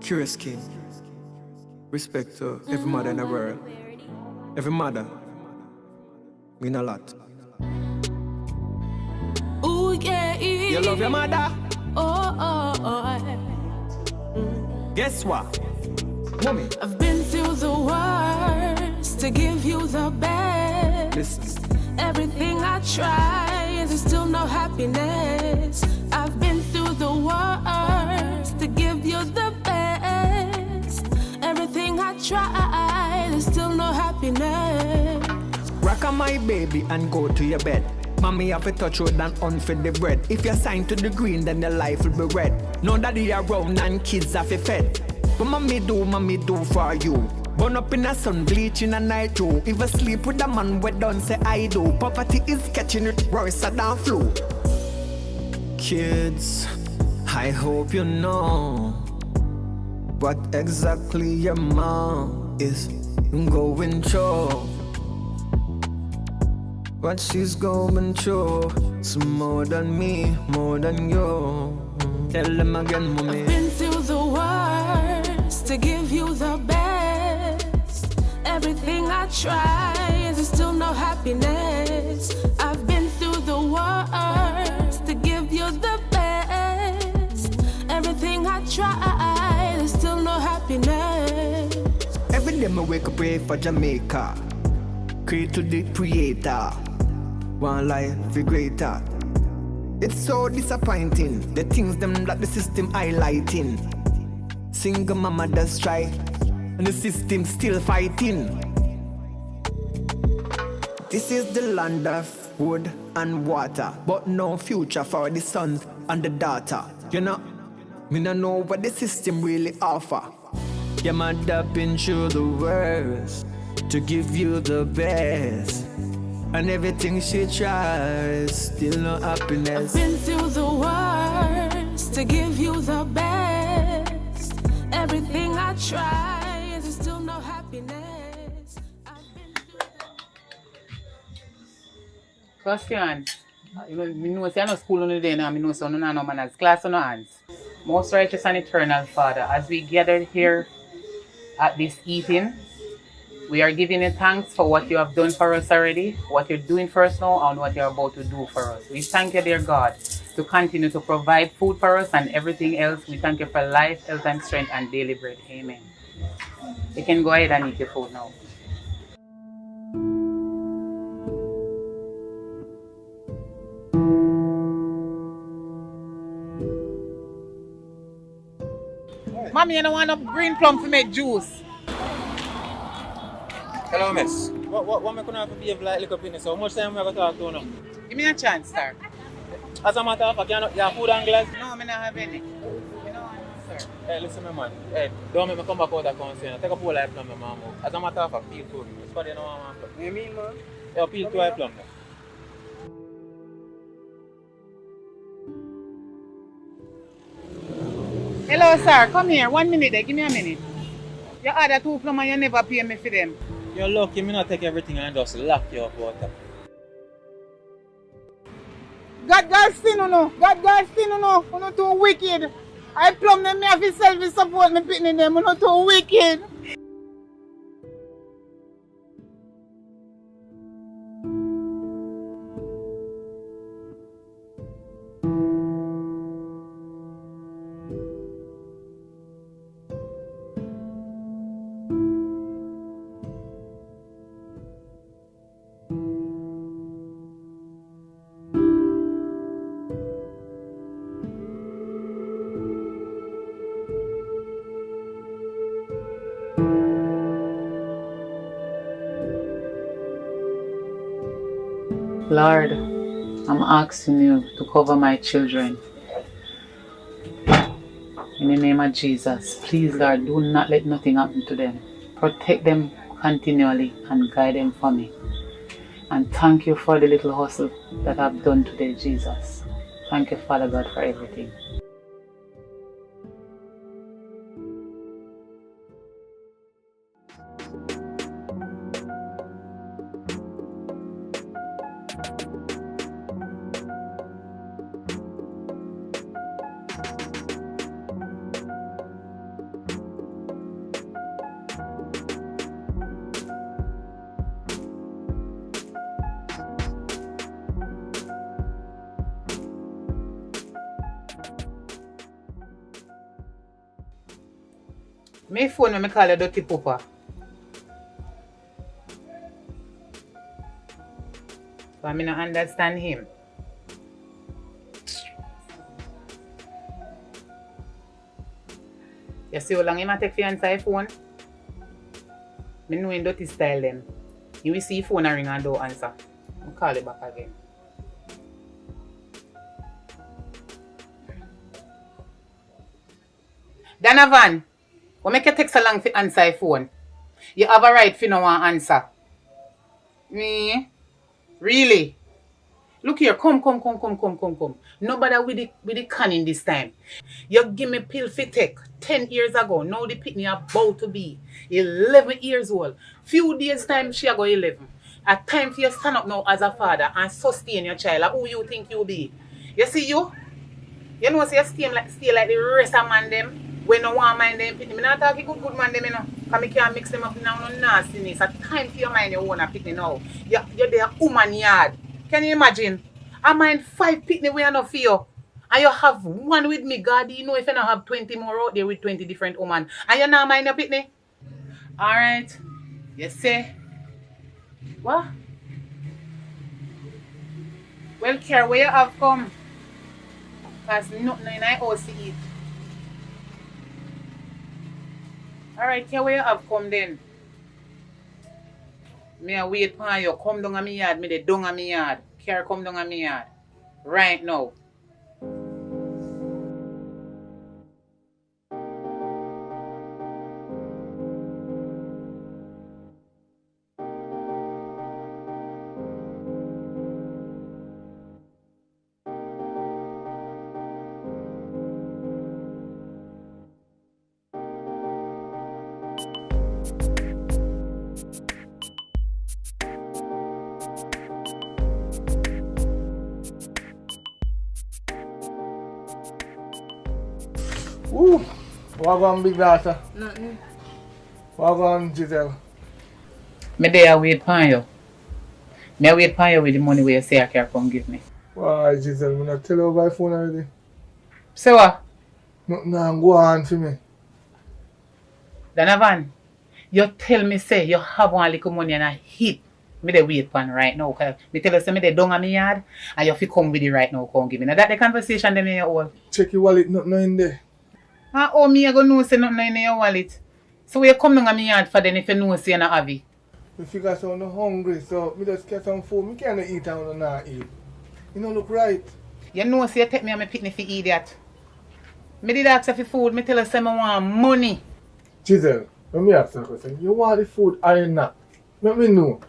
Curious King. Respect to every mother in the world. Every mother mean a lot. Ooh, yeah. You love your mother? Oh. Guess what? Mommy. I've been through the worst to give you the best. Listen. Everything I try, there's still no happiness. I've been through the worst to give you the best. Everything I try, there's still no happiness. Rock on my baby and go to your bed. Mommy have a touch road and unfed the bread. If you're signed to the green, then your life will be red. No daddy around and kids have a fed. But mommy do for you. Burn up in the sun, bleach in the night too. If you sleep with a man, we don't say I do. Poverty is catching it worse than flu. Kids, I hope you know what exactly your mom is going through. What she's going through is more than me, more than you. Tell them again, mommy. I've been through the worst to give you the best. Everything I try, there's still no happiness. I've been through the worst to give you the best. Everything I try, there's still no happiness. Every day I wake up, pray for Jamaica. Pray to the Creator. One life be greater. It's so disappointing, the things them that the system highlighting. Single mama does try, and the system still fighting. This is the land of wood and water, but no future for the son and the daughter. You know, me no know what the system really offer. Your mother been through the worst to give you the best. And everything she tries, still no happiness. I've been through the worst to give you the best. Everything I try, there's still no happiness. Question. You know, say I know school on the day now, I know so no manners. Class on no hands. Most righteous and eternal Father, as we gathered here at this evening, we are giving you thanks for what you have done for us already, what you're doing for us now, and what you're about to do for us. We thank you, dear God, to continue to provide food for us and everything else. We thank you for life, health, and strength, and daily bread. Amen. You can go ahead and eat your food now. Mommy, you don't want no green plum to make juice. Hello, miss. What am I going to have to behave like little penis? How much time am I going to talk to you now? Give me a chance, sir. As a matter of fact, you have food and glass? No, I don't have any. You know, sir. Hey, listen, my man. Hey, don't make me come back out of concern. Take a whole life plum, my mom. As a matter of fact, peel food. It's what you know, man. What you mean, man? Yeah, peel 2 plum. Hello, sir. Come here. 1 minute there. Give me a minute. You order 2 plum and you never pay me for them. You're lucky me not take everything and just lock you up water. God sin no. God sin no. You not too wicked. I plum them me have to self support me picking them. You not too wicked. Lord, I'm asking you to cover my children. In the name of Jesus, please, Lord, do not let nothing happen to them. Protect them continually and guide them for me. And thank you for the little hustle that I've done today, Jesus. Thank you, Father God, for everything. My phone when I call you dirty pooper. So I don't understand him. You see how long him take for answer your phone? I know him dirty style them. You will see your phone ring and don't answer. I'll call it back again. Donovan, what make you take so long to answer your phone? You have a right if you don't want to answer. Me? Really? Look here, come. Nobody with the canning this time. You give me pill for take 10 years ago. Now the pitney about to be 11 years old. Few days time she go 11. A time for you stand up now as a father and sustain your child. Who you think you be? You see you? You know say you stay like the rest of man them. When no one mind them pitney. Me not talking good man them, you know. Because me can't mix them up now no nastiness. A time for your mind you want a pitney now. You're there woman yard. Can you imagine? I mind 5 pitney we are not for you. And you have one with me, God. You know if you don't have 20 more out there with 20 different women. And you not mind your pitney? Alright. You say. What? Well, care where you have come. Because nothing in I house to eat. Alright, care where you have come then. Me a wait for you. Come down on me yard. Me the down on me yard. Care come down on me yard. Right now. Ooh, what on big daughter? Nothing. What on Giselle? Me there wait for you. Me wait for you with the money where you say I can come give me. Why Giselle, I tell you by phone already. Say what? Nothing go on for me. Donovan, you tell me say you have one little money and I hit. Me dey wait for right now. Cause me tell you say me dey down on me yard and you fi come with it right now, come give me. Now that the conversation them in your all. Check your wallet, nothing in there. Ah, oh, me I go know say nothing in your wallet. So you come down on me yard for then if you know say you not have it. Me figure so I'm hungry, so me just get some food. Me can't eat and not eat. You don't look right. You know say you take me and me picnic for idiot. Me did ask for food, me tell you say I want money. Giselle, let me ask you a question. You want the food or not? Let me know.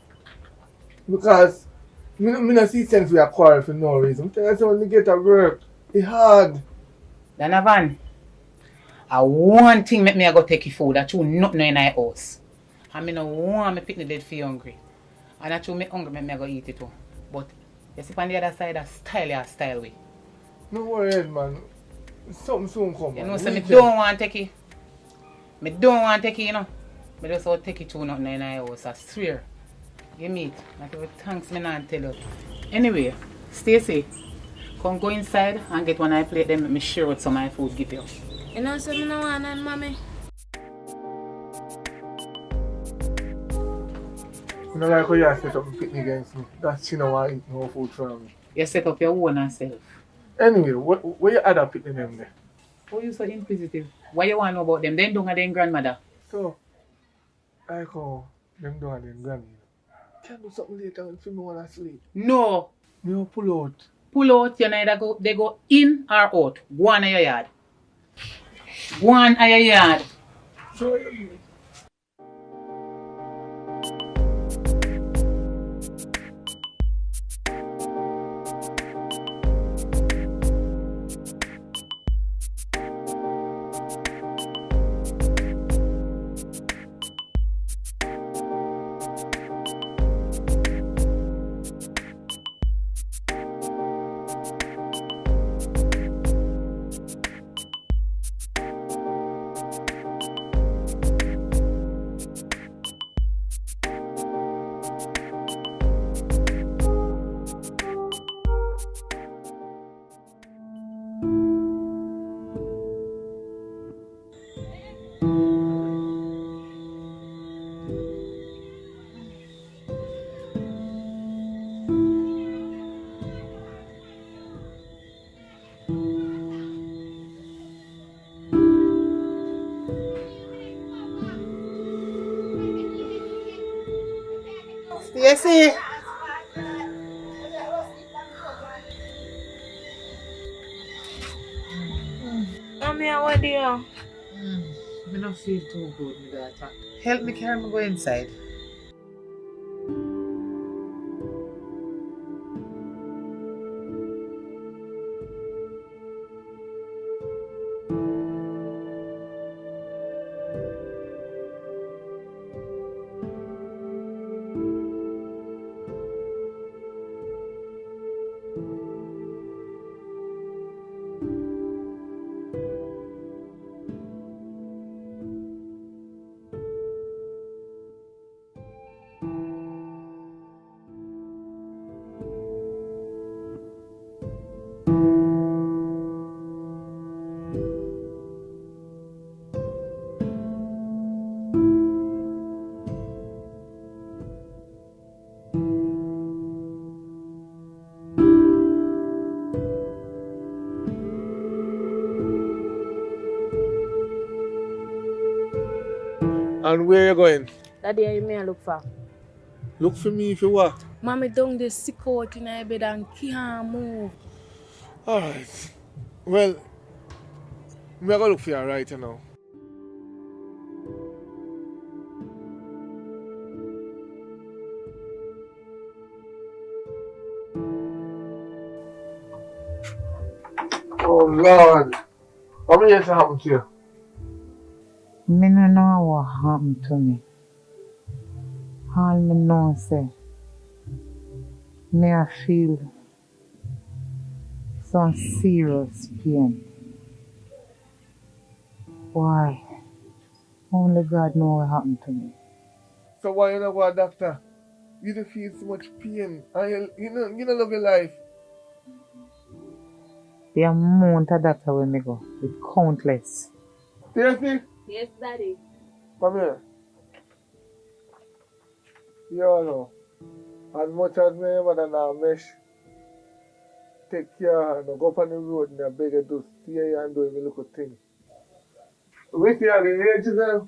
Because me not see sense we are quarrel for no reason. Tell us when we get to work. It's hard. Donovan, one thing make me I go take your food. That you nothing in my house. And me no want me picnic dead for hungry. And that you me hungry make me I go eat it too. But you see on the other side that style way. No worry, man. Something soon come. You know, so me don't want to take it. Me don't want to take it, you know. Me just want to take it to nothing in my house, I swear. Give me it. Like if thanks me not tell you. Anyway, stay safe. Come go inside and get one I plate them. Let me share what some of my food give you. You know, so me no want none, mommy. You know, like how you set up a picnic against me. That's she don't want to eat no food from me. You set up your own self. Anyway, where you other picnic them there? Why you so inquisitive? Why you want to know about them? They don't have their grandmother. So, like how them don't have them granny. Can do something later if you want to sleep. No. Me will pull out. Pull out, you neither go, they go in or out. Go on in your yard. Go on in your yard. So, Stacy! Mommy, how are you? I don't feel too good, my daughter. Help me carry me go inside. And where you going? Daddy, you may look for. Look for me if you what? Mommy down there sick out in her bed and can't move. Alright. Well, I'm gonna look for you right now. Oh Lord. What will happen to you? Me no know what happened to me. All me know say, me I feel some serious pain. Why? Only God knows what happened to me. So why you not go to a doctor? You don't feel so much pain and you don't love your life. The amount of doctor when me go, it's countless. Seriously? Yes, Daddy. Come here. You know, as much as my mother now mesh, take care and go up on the road and I beg you to stay here and do every little thing. Wait here, the age is there.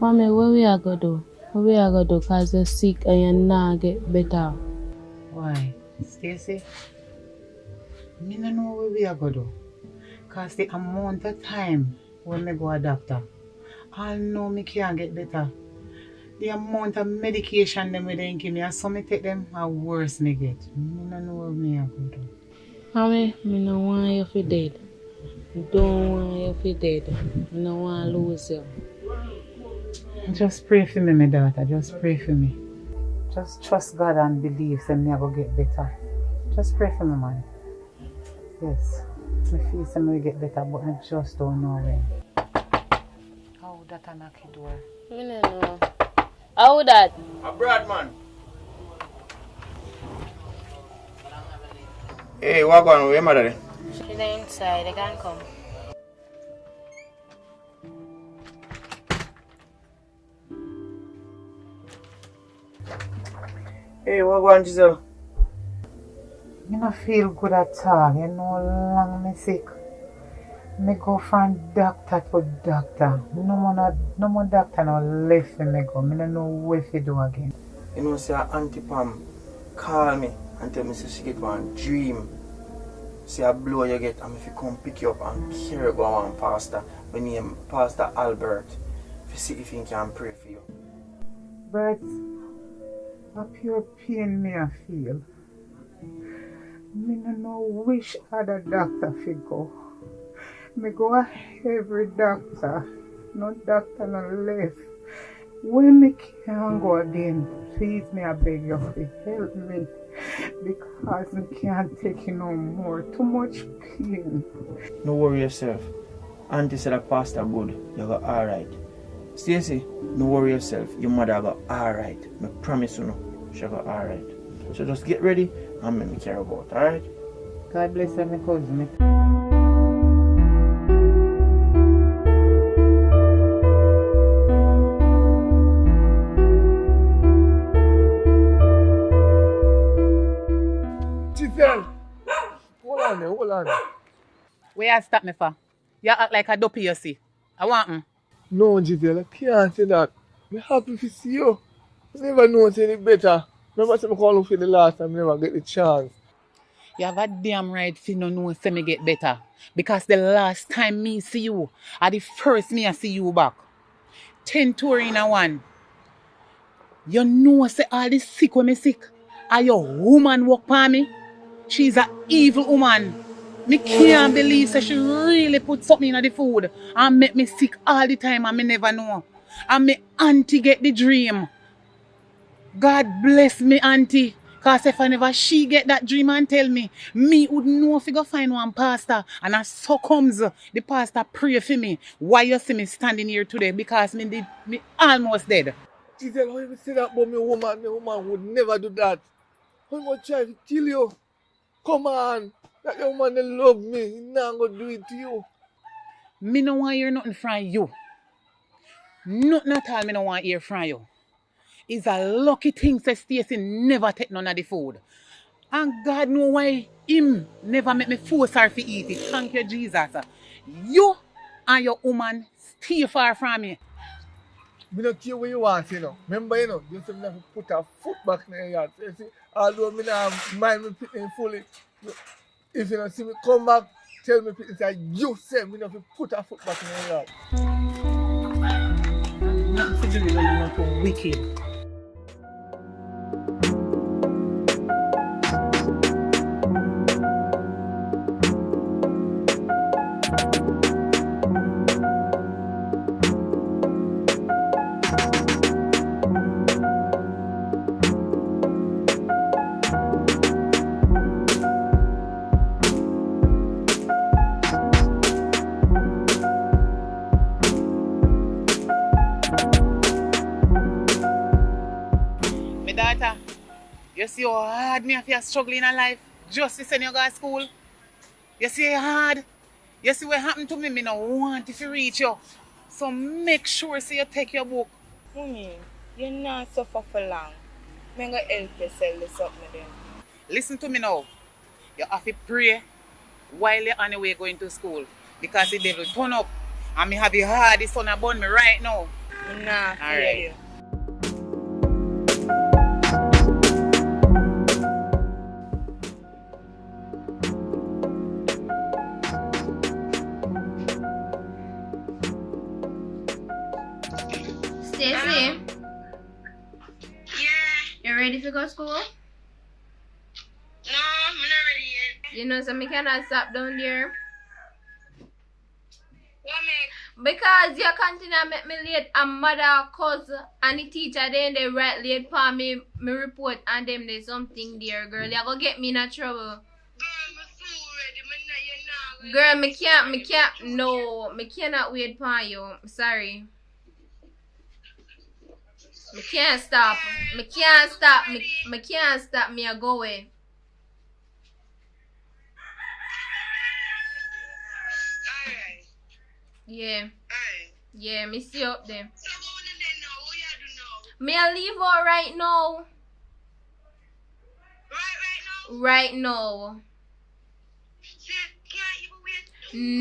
Mommy, what we are going to do? What we are going to do because you're sick and you're not get better? Why? Stacy? Me no know what we are going to do. Because the amount of time when me go a doctor, I know me can't get better. The amount of medication them they give me, and some me take them, and worse me get. Me no know what me are going to do. Mommy, I don't want you to be dead. I don't want you to be dead. I don't want to lose you. Just pray for me, my daughter. Just pray for me. Just trust God and believe that me I go get better. Just pray for me, man. Yes. I feel that me will get better, but I just don't know when. How that a knock the door? I don't know. How that? A Brad man. Hey, what going on? Where mother? She's inside. I can't come. Hey, what going on, Giselle? I don't feel good at all. You know how long me sick. Me go from doctor to doctor. No more doctor now left for me go. Me don't know what to do again. You know, say Auntie Pam call me and tell me say she get one dream. Say a blow you get and if you come pick you up and carry you go on pastor. My name Pastor Albert. To see if he can pray for you. But a pure pain me I feel. Me no know which other doctor fi go. Me go a every doctor. No doctor no left. When me can't go again, please me I beg you to help me. Because me can't take it no more. Too much pain. No worry yourself. Auntie said that pastor good. You go alright. Stacy, no worry yourself. Your mother go alright. I promise you no. She go alright. So just get ready and make me care about, alright? God bless her, my cousin. man. Where you stop me for? You act like a dopey, you see. I want him. No, Giselle, I can't say that. I'm happy to see you. I never know say it better. Remember I called you for the last time, I never get the chance. You have a damn right for no know say me get better. Because the last time me see you, are the first me I see you back. 10 tour in a one. You know say all this sick when me sick. Are your woman work for me? She's an evil woman. Me can't believe say she really put something in the food and make me sick all the time and me never know. And me auntie get the dream. God bless me auntie. Cause if I never she get that dream and tell me would know if I go find one pastor. And as so comes the pastor pray for me. Why you see me standing here today? Because me almost dead. Giselle, how you say that about me woman? The woman would never do that. How you want to try to kill you? Come on. That young man, they love me. He not going to do it to you. Me no want hear nothing from you. Nothing at all me no want hear from you. It's a lucky thing say Stacy never take none of the food. And God know why him never make me force her to eat it. Thank you, Jesus. You and your woman stay far from me. I don't care what you want, you know. Remember, you know, you have to put a foot back in your yard. So you see, although I don't mind me picking fully, if you don't see me come back, tell me, say, you say me have to put a foot back in your yard. Nothing to do with you, not too wicked. Daughter, you see how hard me have struggling in life just to send you go to school? You see how hard? You see what happened to me? Me no want if you reach you. So make sure so you take your book. Mommy, you're not suffer for long. I'm going to help you sell this up with them. Listen to me now. You have to pray while you're on the way going to school. Because the devil turn up and me have the hardest son upon me right now. I'm not fear Alright. you. Stacy, Yeah, you ready to go to school? no, I'm not ready yet. You know, so me cannot stop down there. What make? Because you continue to make me late and mother, cousin, and the teacher then they write late for me report and them there's something there, girl. You go get me in a trouble. Girl, my food ready, man, you're not ready. Girl, no, me cannot wait for you. Sorry. Me can't stop. Me can't stop me a go away. Alright, Yeah. alright. Yeah, me see you up there. So what do they know? What you do now? Me a leave out right now. Right now? Right now. See, can't even wait.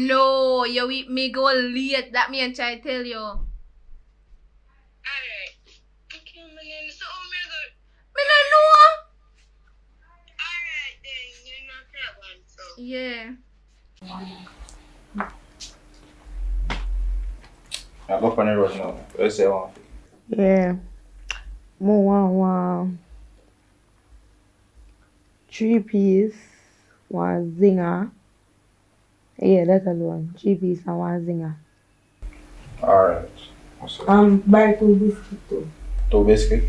No, you with me go late. That me and try to tell you. Alright. Okay, man, so oh my god. Me no know. Alright then, you're not that one, so. Yeah. I go on the road now. Let's say one. Yeah. More one 3 piece, one zinger. Yeah, that's alone. 3 piece and one zinger. Alright. Buy 2 biscuits too. 2 biscuit.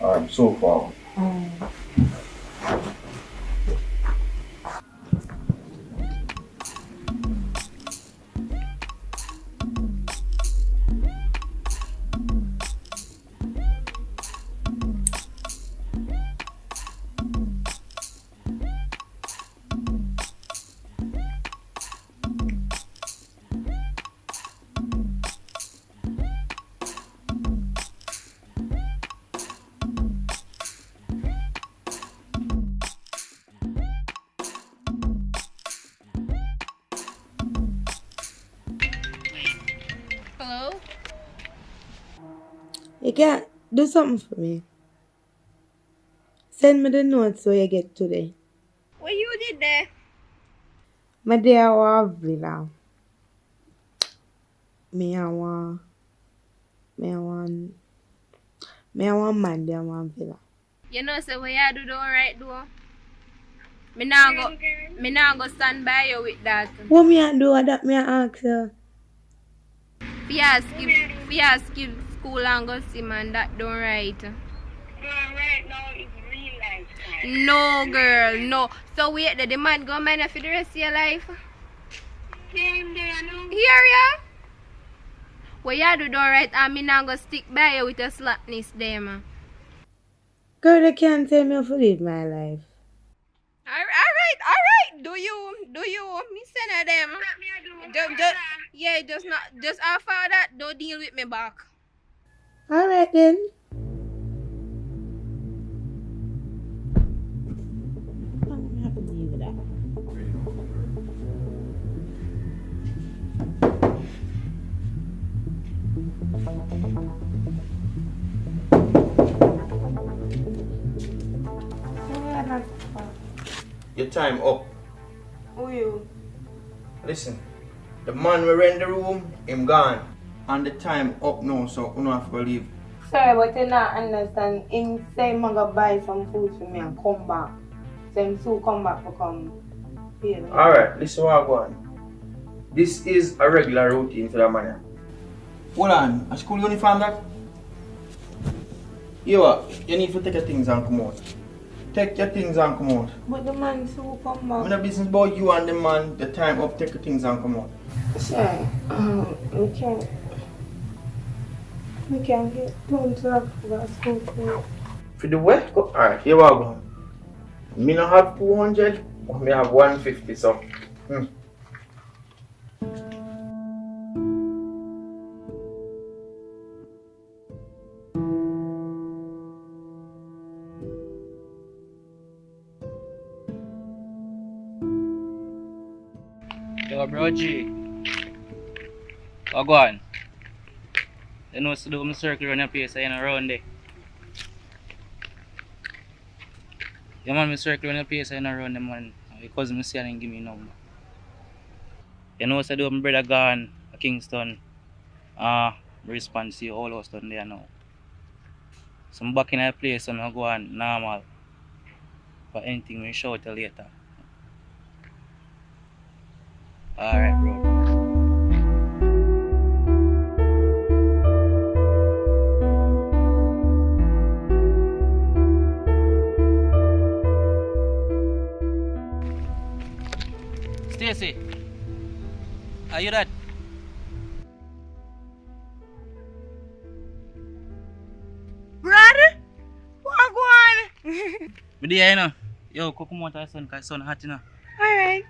Alright, so far. You can't do something for me. Send me the notes so you get today. What you did there? My day I want villa. Me I want man there I want villa. You know, say what you do don't right do. Me now go stand by you with that. What me I do that me I ask you? Fear skip school and go see man that don't right. Girl, right now is real life time. No girl, no. So wait the man go mind for the rest of your life. Same day, I know. Hear ya? What you do don't right and me now go stick by you with your slackness them. Girl, they can't tell me how to live my life. Alright. Do you? Me send them. What me I do? Just after that, don't deal with me back. Alright then. I'm happy to deal with that. Your time up. Who you? Listen, the man we rent the room, him gone. And the time up now, so you don't have to leave. Sorry, but you not understand. Him say I'm gonna buy some food for me and come back. So him soon come back to come pay me. Alright, listen what I go on. This is a regular routine for the man. Hold on, a school uniform that? You need to take your things and come out. Take your things and come out. But the man soon come back. I'm in a business about you and the man, the time up, take your things and come out. Sure. We can get down to the school food. For the what? Alright, here we go. Me not have 200, but me have 150, so. Yo, bro G. Oh, go on. You know, so do my circle around your place, I ain't around there. Yeah, man, my circle around your place, I ain't around them, man. Because I see and give me a number. You know, so do my brother gone to Kingston. Respond to you all house down there now. So I'm back in that place, so I'm go on normal. For anything, we shout you later. Alright, bro. Stacy, are you that? Brother? What go on? Me there, you know. Yo, come out of the sun, because the sun hot, you know. Alright.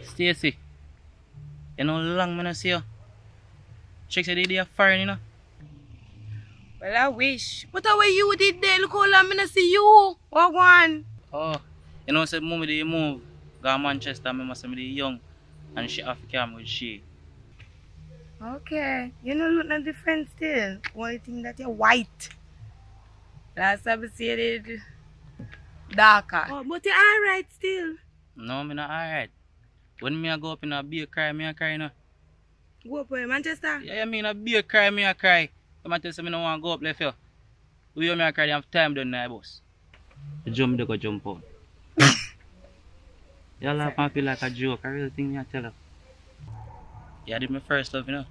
Stacy, you know how long I not see you? Check say they are foreign, you know. Well, I wish. But how you did there? Look how long I not see you. What go on? Oh, you know, said mommy they move. Go to Manchester, I must be young. And she have to come with she. Okay. You know look no different still. Why you think that you're white? Last time I said it darker. Oh, but you're alright still. No, I'm not alright. When me I go up in a beer cry, me I cry, you know. Go up where, Manchester? Yeah, I mean a beer cry, me I cry. Come and tell me I don't want to go up left here. We me I cry, they have time done now, boss. The jump, they go jump out. You laugh and feel like a joke, I really think me I tell you. Yeah, I did my first love, you know.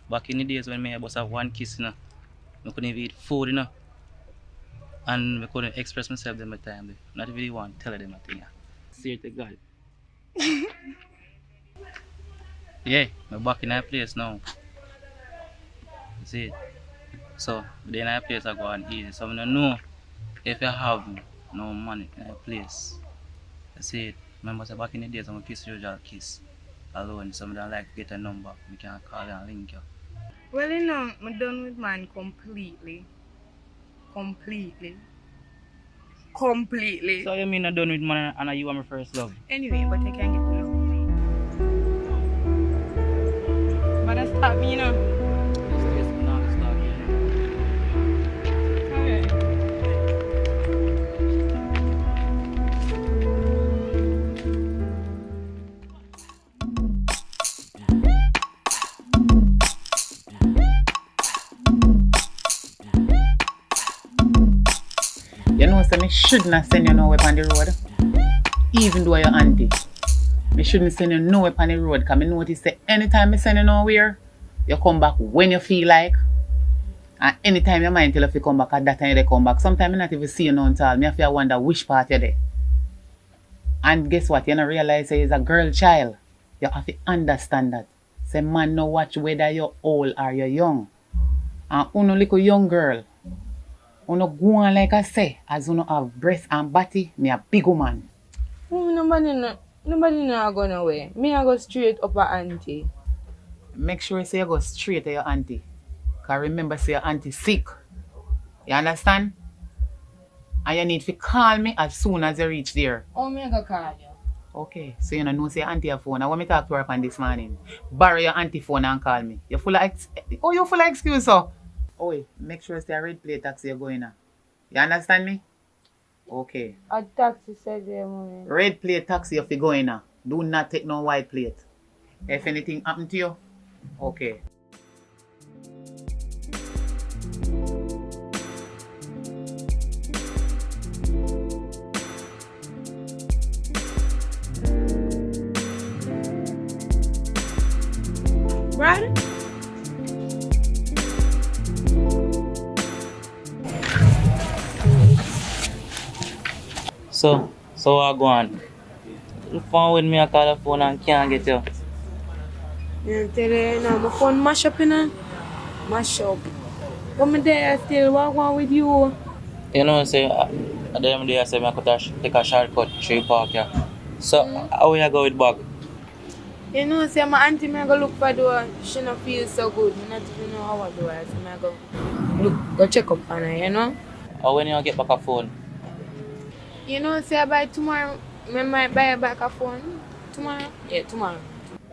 Back in the days when me I just have one kiss, you know. I couldn't even eat food, you know. And I couldn't express myself them time. Not even want to tell them a thing. Swear to God. Yeah, I'm back in that place now. You see it? So, in that place I go and eat. So I don't know if you have no money in that place. You see it? Remember, so back in the days I'm a kiss usual kiss alone. So I don't like to get a number. I can call and link you. Well, you know, I'm done with mine completely. completely. So you mean I'm done with man and you are my first love? Anyway, but I can't get to know. But that's stop me, you know. Yes, now let's start here. Alright. You know, so me shouldn't have send you nowhere on the road. Even though you're auntie. Me shouldn't send you nowhere on the road because I notice that anytime I send you nowhere, you come back when you feel like. And anytime your mind tell you to come back, at that time you come back. Sometimes I not even see you none at all. Me have to wonder which part you're there. And guess what? You don't realize that you're a girl child. You have to understand that. Say man no watch whether you're old or you're young. And uno little young girl. Uno go on like I say, as uno have breast and body, me a big woman. Nobody no go nowhere. Me I go straight up a auntie. Make sure you say you go straight to your auntie. Because remember say your auntie sick. You understand? And you need to call me as soon as you reach there. Oh, me I go call you. Okay, so you know say your auntie your phone. I want me to talk to her upon this morning. Borrow your auntie phone and call me. You full of you full of excuse, so. Oh, wait, make sure it's a red plate taxi you're going on. You understand me? Okay. A taxi said there, mommy. Red plate taxi if you're going on. Do not take no white plate. If anything happen to you, okay. Brother? So I go on. You phone with me, I call the phone and can't get you. Yeah, tell you now, my phone mash up, you know. Mash up. But me there still walk on with you. You know, say, at the end of the day, I say I could take a shortcut through park here. So, how you go with bag? You know, say my auntie may go look for door. She don't feel so good. I don't even know how I do it. So I go check up on her, you know. Or when you get back a phone? You know, say by tomorrow, I might buy back a phone. Tomorrow? Yeah, tomorrow.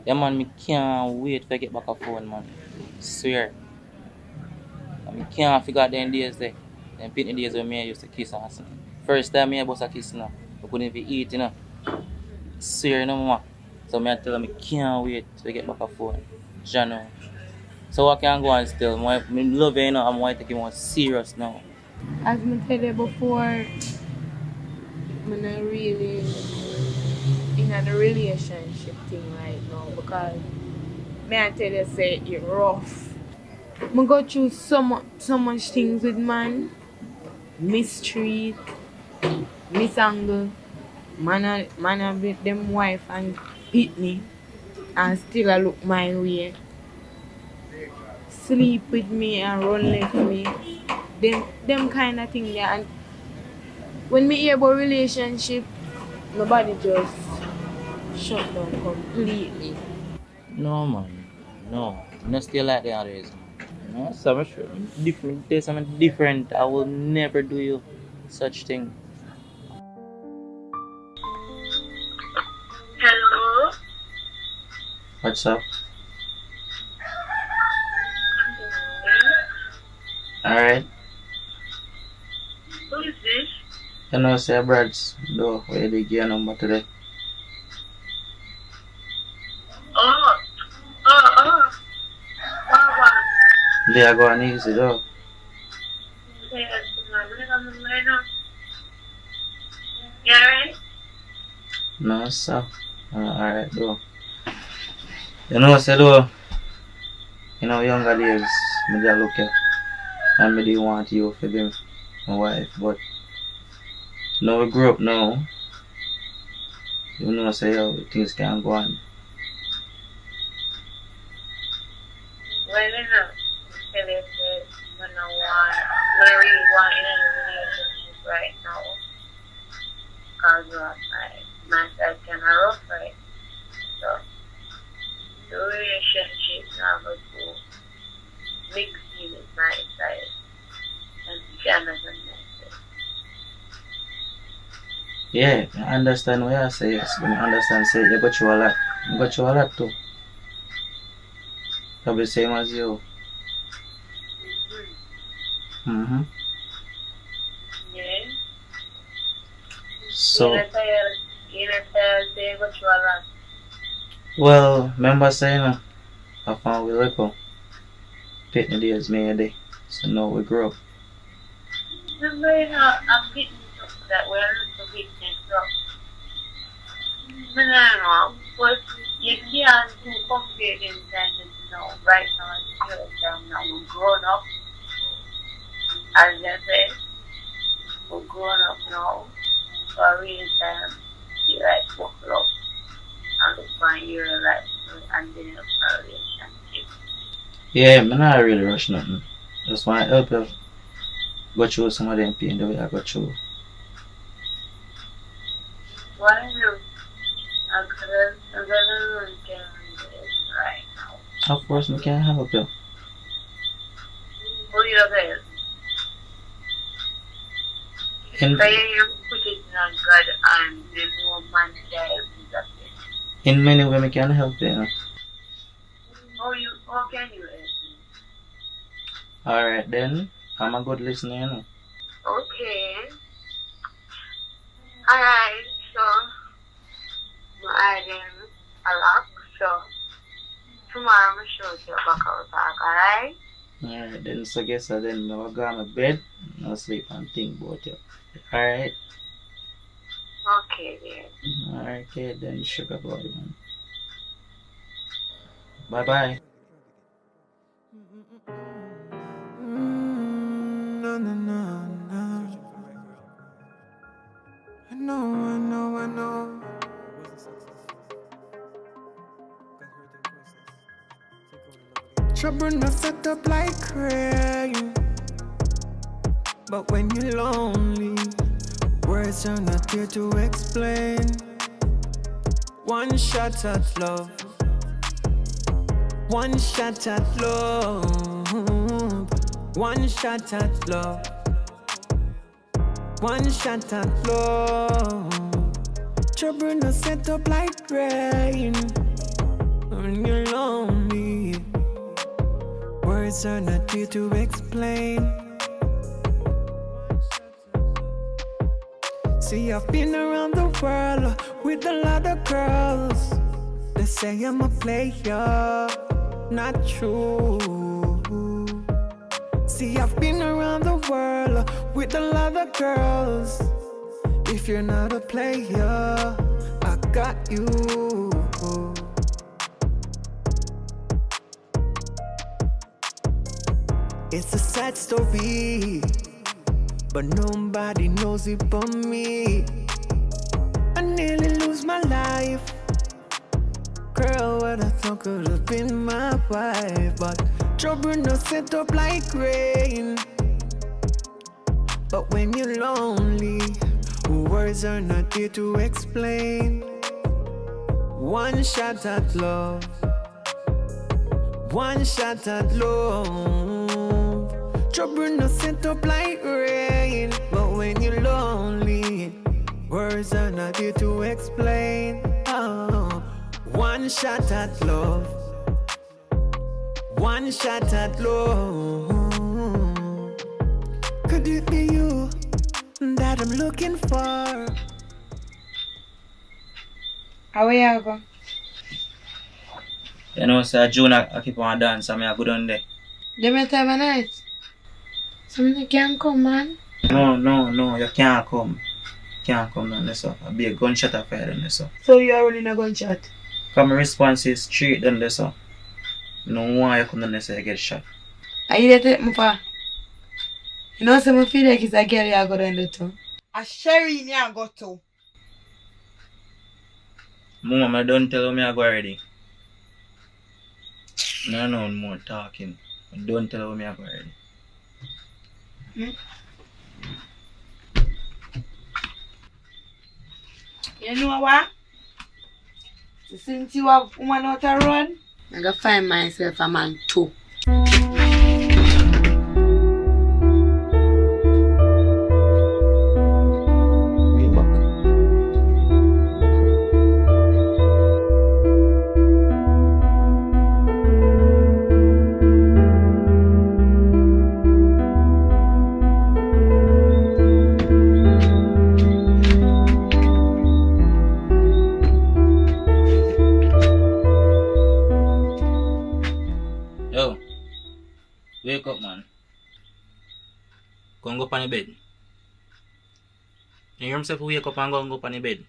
Yeah, man, me can't wait to get back a phone, man. Swear. I can't figure out them days there. Them pitney days when me used to kiss and stuff. First time me bust a kiss now. I couldn't even eat, you know. Swear no more. So me I tell them I can't wait to get back a phone. You know. So I can go on still. Me love you, you know, I'm going to take it more serious now. As I tell you before, I'm not really in a relationship thing right now because may I tell you say it's rough. I go through so much things with man. Mistreat, misangle, man with them wife and hit me and still I look my way. Sleep with me and run left me. Them kind of thing there. And when me hear about relationship, nobody just shut down completely. No, man. No. I'm not still like the others. No, something different. There's something different. I will never do you such thing. Hello? What's up? Alright. Who is this? You know, say Brad's door where they get your number today. Oh. They are going easy though. You alright? No, sir. Alright, though. You know, say though, you know, younger days, me just look at and me didn't want you for them, my wife, but now we grew up now, you know, say how things can go on. Well, you know, tell you that I really want in a relationship right now. Because my side kind of rough right. So, the relationship now will go mix in with my side and Canada myself. Yeah, I understand what you say, yes. But I understand say you got through a lot. You got through a lot too. Probably same as you. Mm-hmm. Yeah. So, You know, say go through a lot. well, remember saying I found we little. Pitney days made a day. So now we grow up. Remember, you know, I'm getting that we're a little bit mixed up. But I don't know, but you can't do compare them kind of, you know, right now, I'm now we're grown up. As I said, we're grown up now. So I really time you like buckle up and look for your life and then look for a relationship. Yeah, man, I really rush nothing. Just want to help you go through some of them pain the way I go through. What I do, I'm gonna learn right now. Of course, I can help you. Who you best? In, So you put it on God and the more man dies is a thing. in many ways, I can help you. You know? How can you help me? Alright then, I'm a good listener, you know. Okay. Alright, so I then a lot, so tomorrow I'm sure to back out back, alright? Alright then, so guess then I'll go on my bed and I'll sleep and think about you. Alright? Okay, then. Alright, okay, then sugar boy, man. Bye bye. No, no, no, no. I know. Trouble not set up like rain. But when you're lonely, words are not here to explain. One shot at love. One shot at love. One shot at love. One shot at love. Trouble not set up like rain. When you're lonely, words are not here to explain. See, I've been around the world with a lot of girls. They say I'm a player, not true. See, I've been around the world with a lot of girls. If you're not a player, I got you. It's a sad story, but nobody knows it but me. I nearly lose my life. Girl, what I thought could have been my wife, but trouble no set up like rain. But when you're lonely, words are not here to explain. One shot at love. One shot at love. Trouble no set up like rain. But when you're lonely, words are not here to explain. Oh. One shot at love. One shot at love. Could it be you that I'm looking for? How are you go? You know, sir, June I keep on dance, I go down there. Them a time of night. So you can't come, man. No, you can't come. Can't come down there, sir. I'll be a gunshot affair down there, sir. So you are running a gunshot? Come response is straight down there, sir. No one you come down there, so you get shot. Are you there to take me for? You know, some feel like it's a girl you go down there too. A Sherry you go to. Mama, don't tell me I go already. No more talking. Don't tell me I go already. You know what? Since you have woman out to run, I'm going to find myself a man too. We back. Wake up, man. Go up on the bed. You hear himself wake up and go up on the bed.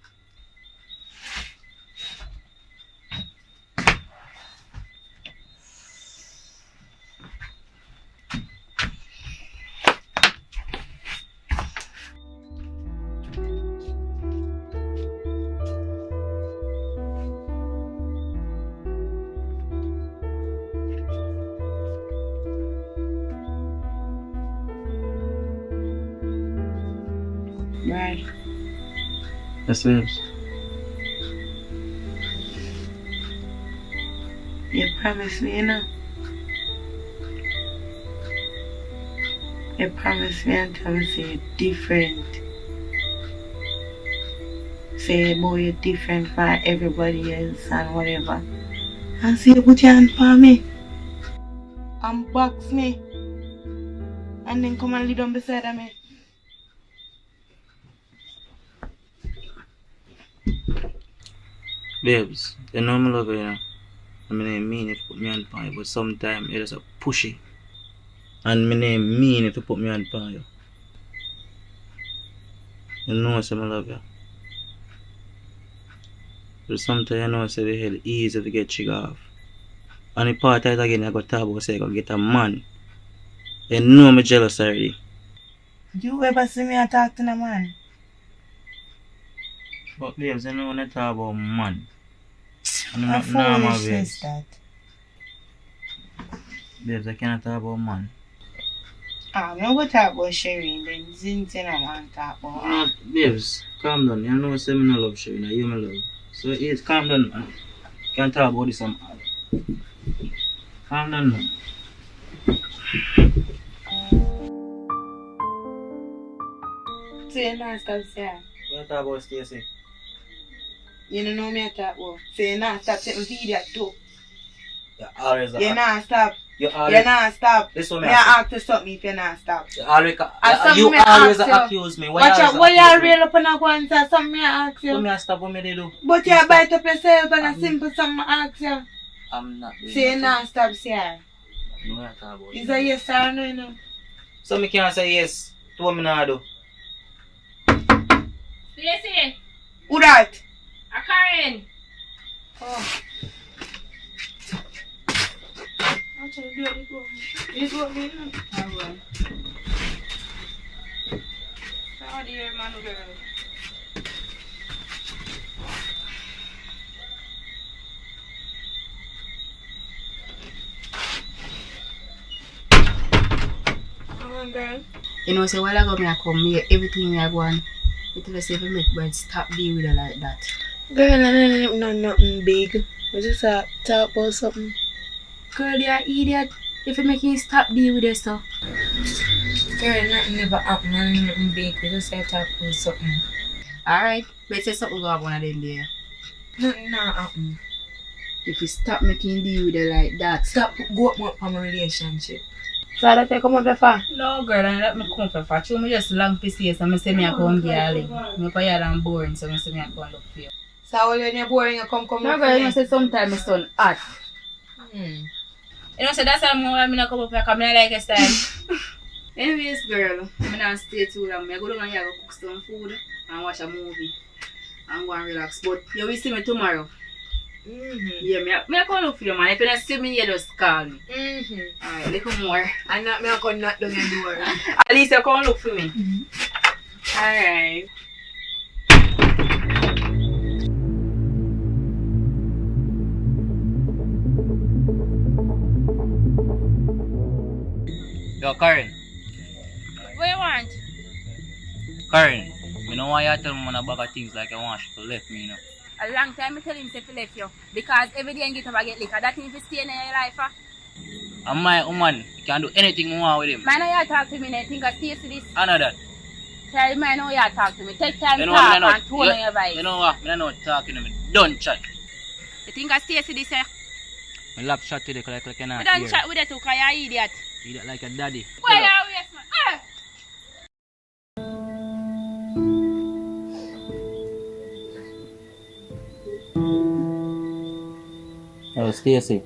Right. Yes, babes. You promised me, you know? You promised me and tell me say you're different. Say boy you're different from everybody else and whatever. And say you put your hand for me. And box me. And then come and lay down beside of me. Babes, you know I love you, you know. I mean if you put me on fire, but sometimes you're just a pushy. And I mean if you put me on fire. You know I love you. But sometimes you know say the hell easy to get trigger off. And the part of it again I got talk about say I go get a man. You know I'm jealous already. You ever see me talk to a man? But babes, you know when I talk about man. And How not normal foolish babes. is that? Babes, I cannot talk about man. I'm not going to talk about Sherry, then Zintin I want to talk about No, babes, calm down. You know say me no love Sherry, you me love. So it's calm down, man. Can't talk about this some. Calm down, man. So you not stop saying? What talk about Stacy? You don't know me I talk about. So you not stop saying video too. You always You not stop. You You always not stop. This one Me me I ask ask to stop me if you not stop. you always And you something me always ask you. accuse me. Watch out, why you reel up on a go and say something me I ask What you? me I stop what me they do? But you bite up yourself and a simple something I ask you. I'm not doing So you nothing. not stop saying? No, I talk about Is it. a yes or no, you know? So me can't say yes to what me not do. Stacy, Who that? a Karen. Oh. I'm trying to do it. You go me, you know? Alright. How dear man, girl. Come on, girl. You know, so while I go me I come here, everything I go on, you tell us if you make birds stop deal with her like that. Girl, no, nothing big. We just talk about something. Girl, you're an idiot. If you make him stop deal with her stuff. Girl, nothing never happen and nothing big. We just talk about something. Alright, let's say something go up one of them there. Nothing not happen. If you stop making deal with her like that. Stop go up on my relationship. So that you come up here for? No girl, I let me come for fat. You me just long to see so I say me I come girl. Me for you and boring so I say me I come look for you. So when you're boring you come No look girl, for you me? say sometimes my son hot. You know, so that's why I'm not come up here because I like your style. Anyways, girl, I'm not stay too long. I go down and go cook some food and watch a movie and go and relax. But you will see me tomorrow. Yeah, me I come look for you, man. If you don't see me, you just call me. Alright, little more. And not me I come knock down your door. At least you come look for me. Alright. Yo, Karen. What you want? Karen, you know why you tell me about things like I want you to left me, you know? A long time I tell him to left you. Because every day I get up I get liquor. That thing if you stay in your life, I'm my woman. You can do anything you want with him. Man, you talk to me and I think I stay to this. I know that. Tell me I know you talk to me. Take time You to know what, talk and tone on your vibe. You know what? I don't know what talking to me. Don't chat. You think I stay to this, eh? I love chat today because I cannot We don't hear. chat with you too because you're an idiot. You look like a daddy. Where you waste, man? Oh, Stacy.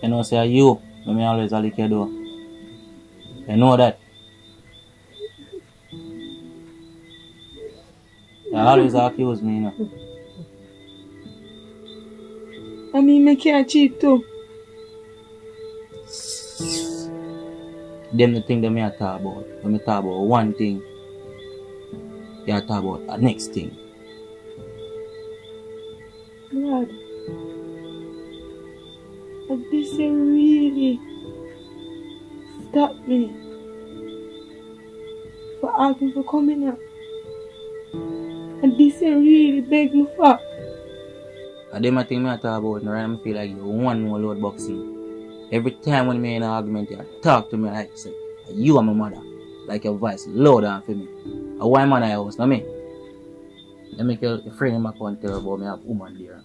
You know, say you But me always a lick your door. You know that. You always accuse me, you know. I mean, I can't cheat too. Them the thing that me a talk about. When me talk about one thing, you talk about the next thing. God. But this really stop me for asking for coming up. And this really beg me for. And them a thing me a talk about, right? I feel like you one more load boxing. Every time when me in an argument, you talk to me like say, you are my mother. Like your voice loud and for me. A why man I house, not me. Let me tell your friend back and tell about me have woman there.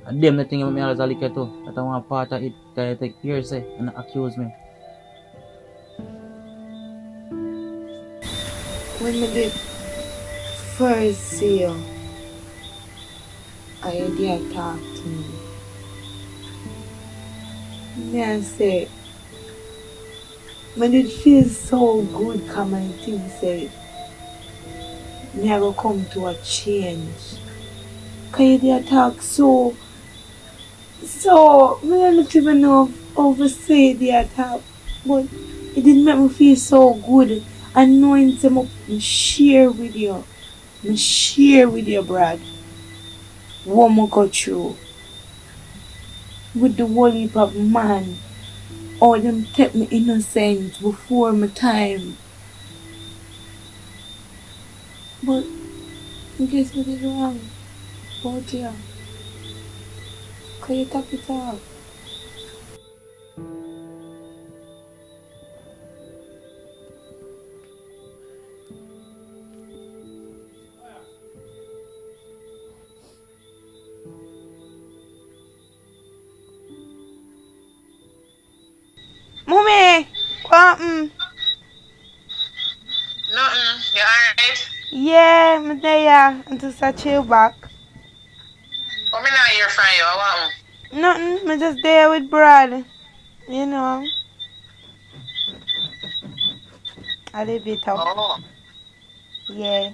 And them the thing me always a lick at too. That I want part of it that you take hearsay and accuse me. When I did first see you, I did talk to me. I say, I did feel so good come and think say, me I go come to a change. Cause you did talk so, I don't even know how to say the talk, but it did make me feel so good. And knowing that I share with you, Brad, what I go through with the whole heap of man, all them take me innocent before my time. But I guess what is wrong about you? Can you talk it out? Mommy, what happened? Nothing. You alright? Yeah, I'm there. I'm just a chill back. What me not hear from you? What happened? Nothing, I'm just there with Brad. You know, a little bit up. Oh. Yeah.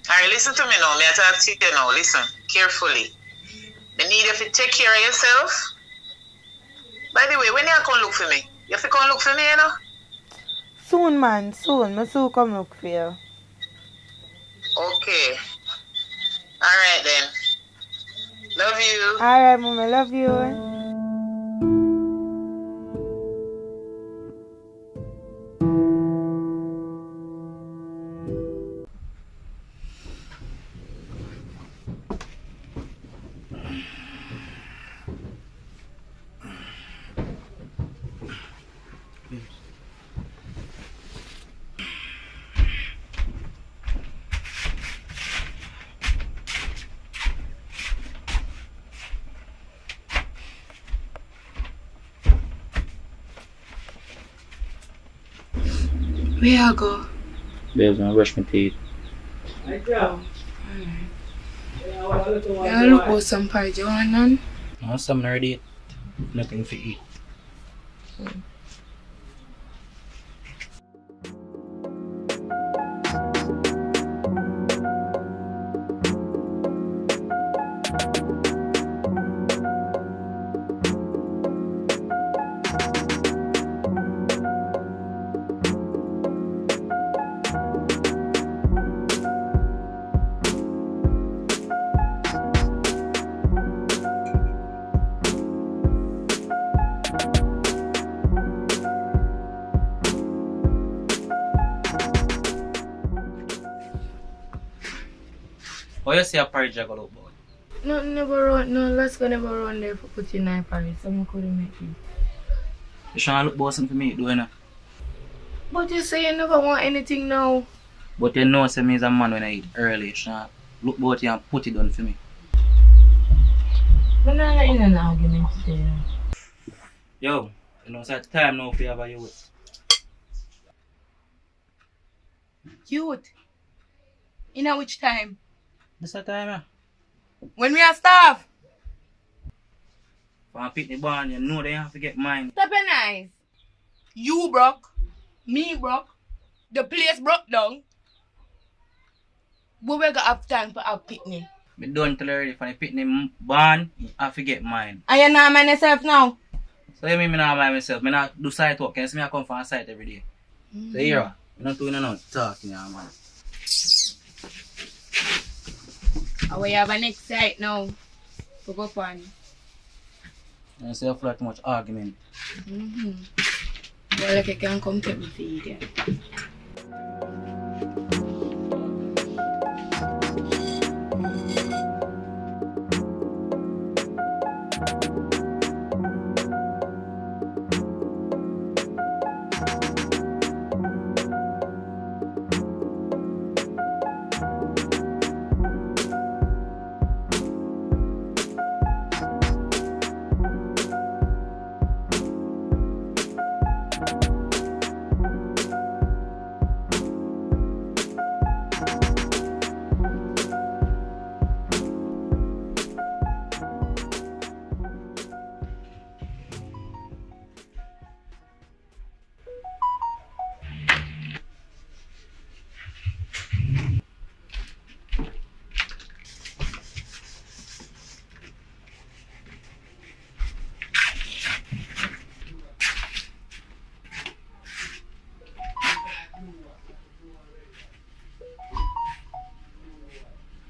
Alright, listen to me now. Me I talk to you now. Listen carefully. Me need you to take care of yourself. By the way, when you come look for me, you have to come look for me, you know? Soon, man, soon. I soon come look for you. Okay. Alright then. Love you. Alright, Mommy, love you. Where I go? Babes, I'm brush my teeth. Oh, alright. I look for some porridge. You want none? No, something already. Nothing to eat. What you say a porridge I got look about? No, let's go never run there for putting in porridge. Someone couldn't make it. You trying to look about something for me to do, you know? But you say you never want anything now. But you know, say me is a man when I eat early. You trying to look about you and put it on for me. I'm not in an argument today. Yo, you know, it's that time now for you have a youth. Youth? In which time? This that time, yeah? When we are starved? When I pick the bond, you know they have to get mine. Stop it nice. You broke. Me broke. The place broke down. But we got have time for our picnic. Me don't tell her already. For the picnic bond, you have to get mine. And you not mind yourself now? So you mean me not mind myself? Me not do site work. You see me I come from a site every day. So here, me not doing no talking, man. We have a next site now. To go on. You see you feel too much argument. Well, like you can come take me feed you.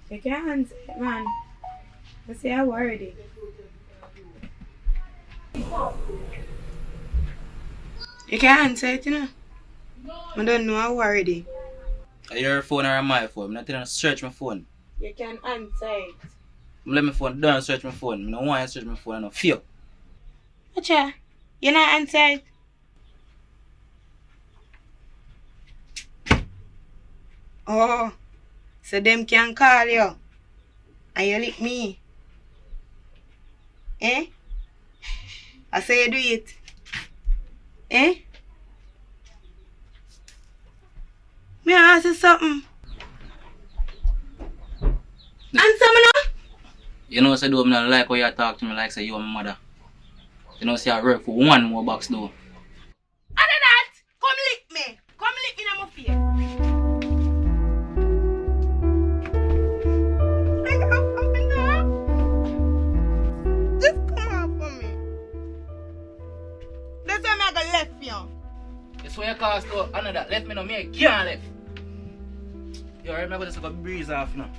You can't answer it, man. I say I worried it. You can't answer it, you know. I don't know how worried it. Are your phone or my phone? I'm not telling you to search my phone. You can answer it. Let my phone down and search my phone. I don't want you to search my phone. I don't feel. Whatcha? You not answer it? Oh, so them can call you and you lick me. Eh? I say you do it. Eh? Me ask you something. Answer me now. You know, say, I'm not like how you talk to me like say you are my mother. You know, say I work for one more box though. Other that, come lick me. Come lick me in my face. Just come out for me. That's why I'm gonna left you. That's why you cast to another. Let me know, me I can't left. You alright, I'm going to just breeze off now.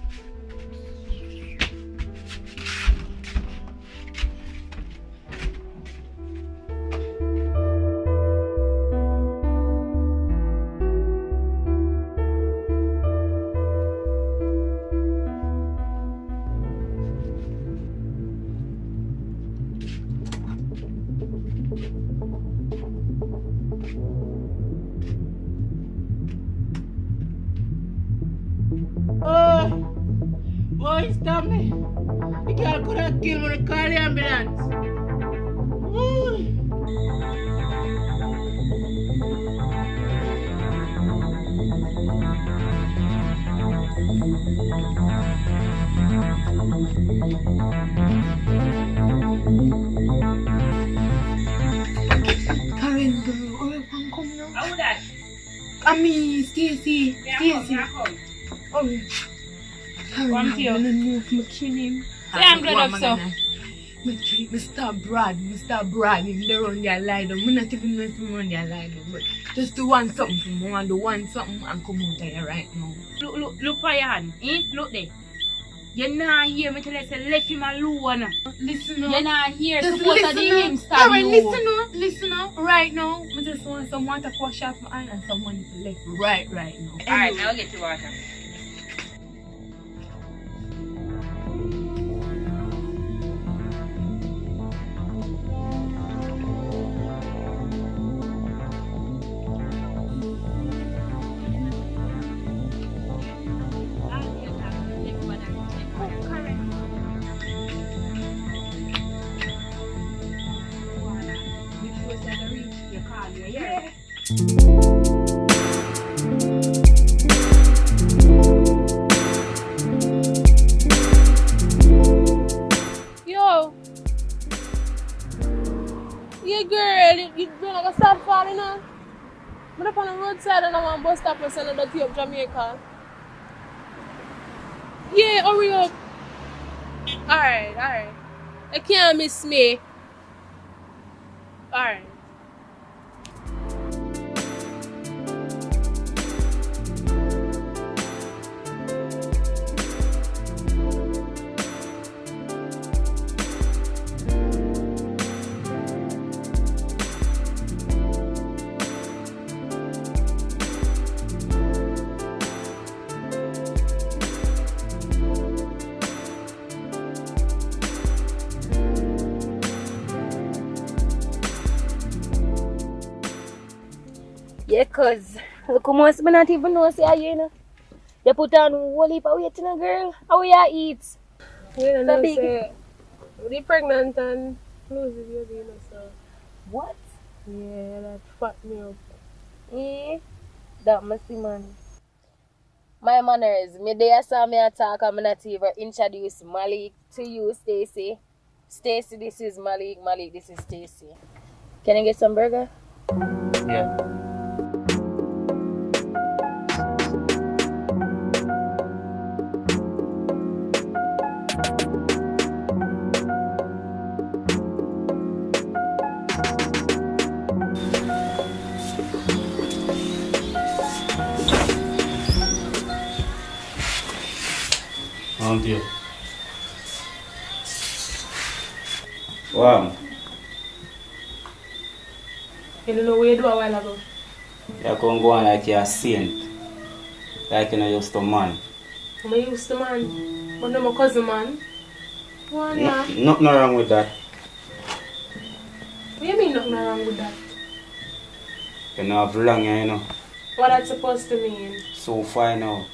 Boy, stop me. You can't could have killed me to call the ambulance. Karen, girl, oh, you can come now. How would that? I mean, Stacy. Stacy. Oh, Come here. I'm gonna move my killing. I'm glad of so. Mr. Brad, him they run their line. I'm not even know if we run their line, but just do want something from me, and do want something and come out here right now. Look for your hand. Look there. You're not here, me tell you, say, left him alone. Listen up. You're not here, Just supposed to listen be up. him stab Alright, you. listen up. Right now, I just want someone to wash off my hand and someone to left right now. Alright, now I'll get you water. Hey girl, you gonna start falling now? I'm up on the roadside and I want to bus stop and send a dirty up Jamaica. Yeah, hurry up. Alright. You can't miss me. Alright. Yeah, cause look how much me not even know say you know. You put on whole heap of weight in a girl. How you eat? Yeah, So no, big. say, be pregnant and lose it, you know, so. What? Yeah, that fat me up. Eh? That must be man. My manners. Me there saw me attack and me not even introduce Malik to you, Stacy. Stacy, this is Malik. Malik, this is Stacy. Can I get some burger? Yeah. Dear. Wow. You don't know what you do a while ago? You can go on like you're a saint. Like you know used to man. I'm used to man. But I'm a cousin man. One man. Nothing wrong with that. What do you mean nothing wrong with that? You know have long you know. What that's supposed to mean? So far now.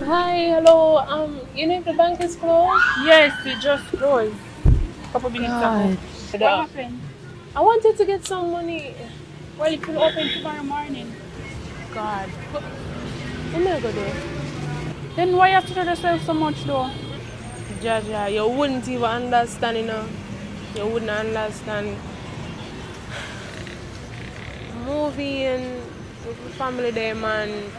Hi, hello. You know if the bank is closed? Yes, it just closed. Couple minutes ago. What happened? I wanted to get some money. Well, it will open tomorrow morning. God. What am I gonna do? Then why you have to tell yourself so much though? Jaja, you wouldn't even understand, you know. You wouldn't understand. Movie and family there, man.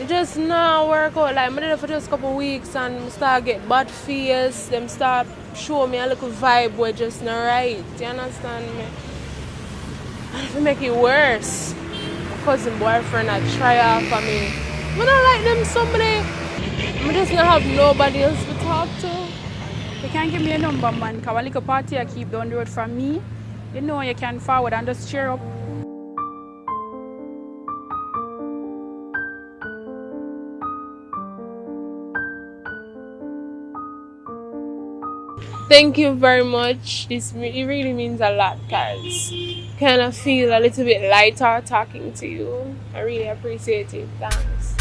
It just now work out. Like, I did it for just a couple weeks and start get bad feels. Them start show me a little vibe where just not right. You understand me? And if it make it worse, my cousin boyfriend I try out for me. I don't like them somebody. I just not have nobody else to talk to. You can give me a number, man. Because a little party I keep down the road from me. You know you can forward and just cheer up. Thank you very much. It really means a lot, guys. Kind of feel a little bit lighter talking to you. I really appreciate it. Thanks.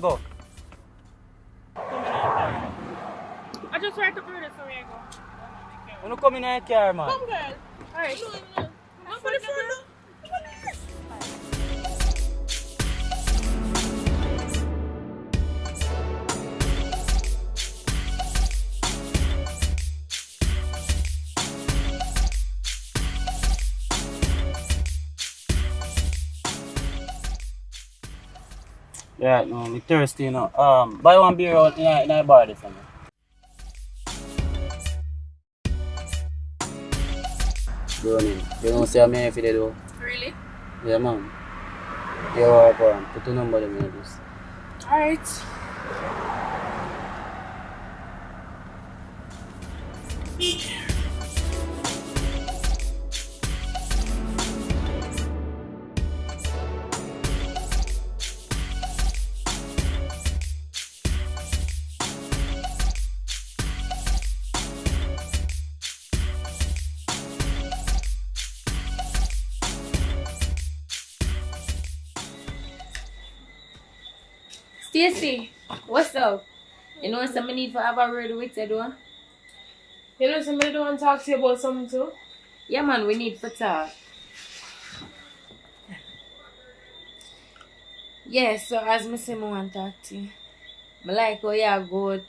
Go. I just tried to do this so we go. When you come in your car, man. Come, girl. Alright. No. Come for the front. Yeah, no, I'm thirsty, you know. Buy one beer out in a bar this summer. Bro, you don't see me if you do. Really? Yeah, man. Yeah, put the number in the list. Alright. Stacy, what's up? You know something need to have a word with you, though? You know somebody don't want to talk to you about something too? Yeah, man, we need to talk. Yeah, so as I say, I want to talk to you. I like how you go out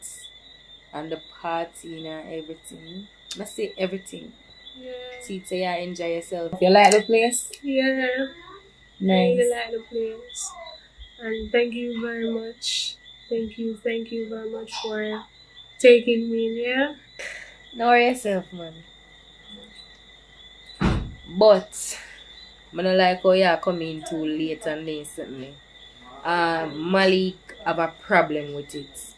and the party and everything. I say everything. Yeah. See, so you enjoy yourself. You like the place? Yeah. I Nice. really like the place. And thank you very much. Thank you very much for taking me there. Don't worry yourself, man. But I don't like how you come in too late and then something. Malik have a problem with it.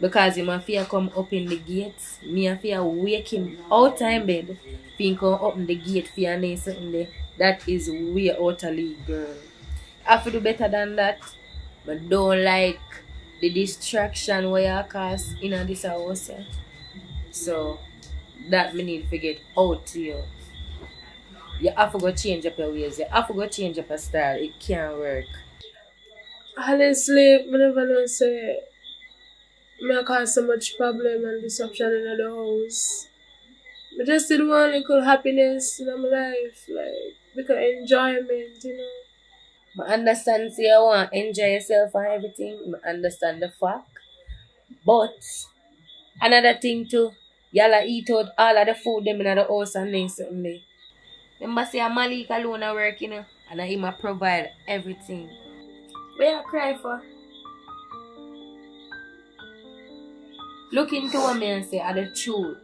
Because him fear come up in the gate, me fear wake him out time bed, fin come open the gate for and something there. That is way out of league, girl. I have to do better than that. But don't like the distraction where you cause in this house. Yeah. So that me need to get out to you. You have to go change up your ways. You have to go change up your style. It can't work. Honestly, I never know say I cause so much problem and disruption in the house. I just did want little happiness in my life, like little enjoyment, you know. I understand say you want to enjoy yourself and everything. I understand the fact. But another thing too, y'all eat out all of the food them in the house and then something there. Remember say Malik alone a work, you know, and him a provide everything. What you cry for? Look into what me and say are the truth.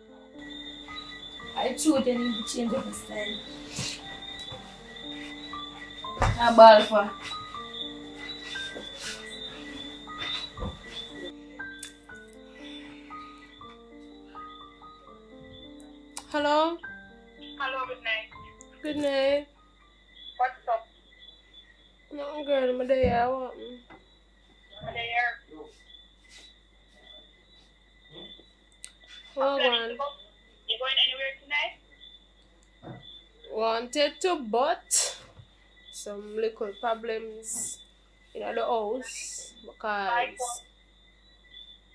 I truth you need to change up the style. A ball for. Hello? Hello, good night. Good night. What's up? No, girl, I'm there. I want I'm there. Well, You man. going anywhere tonight? Wanted to, but some little problems in the house because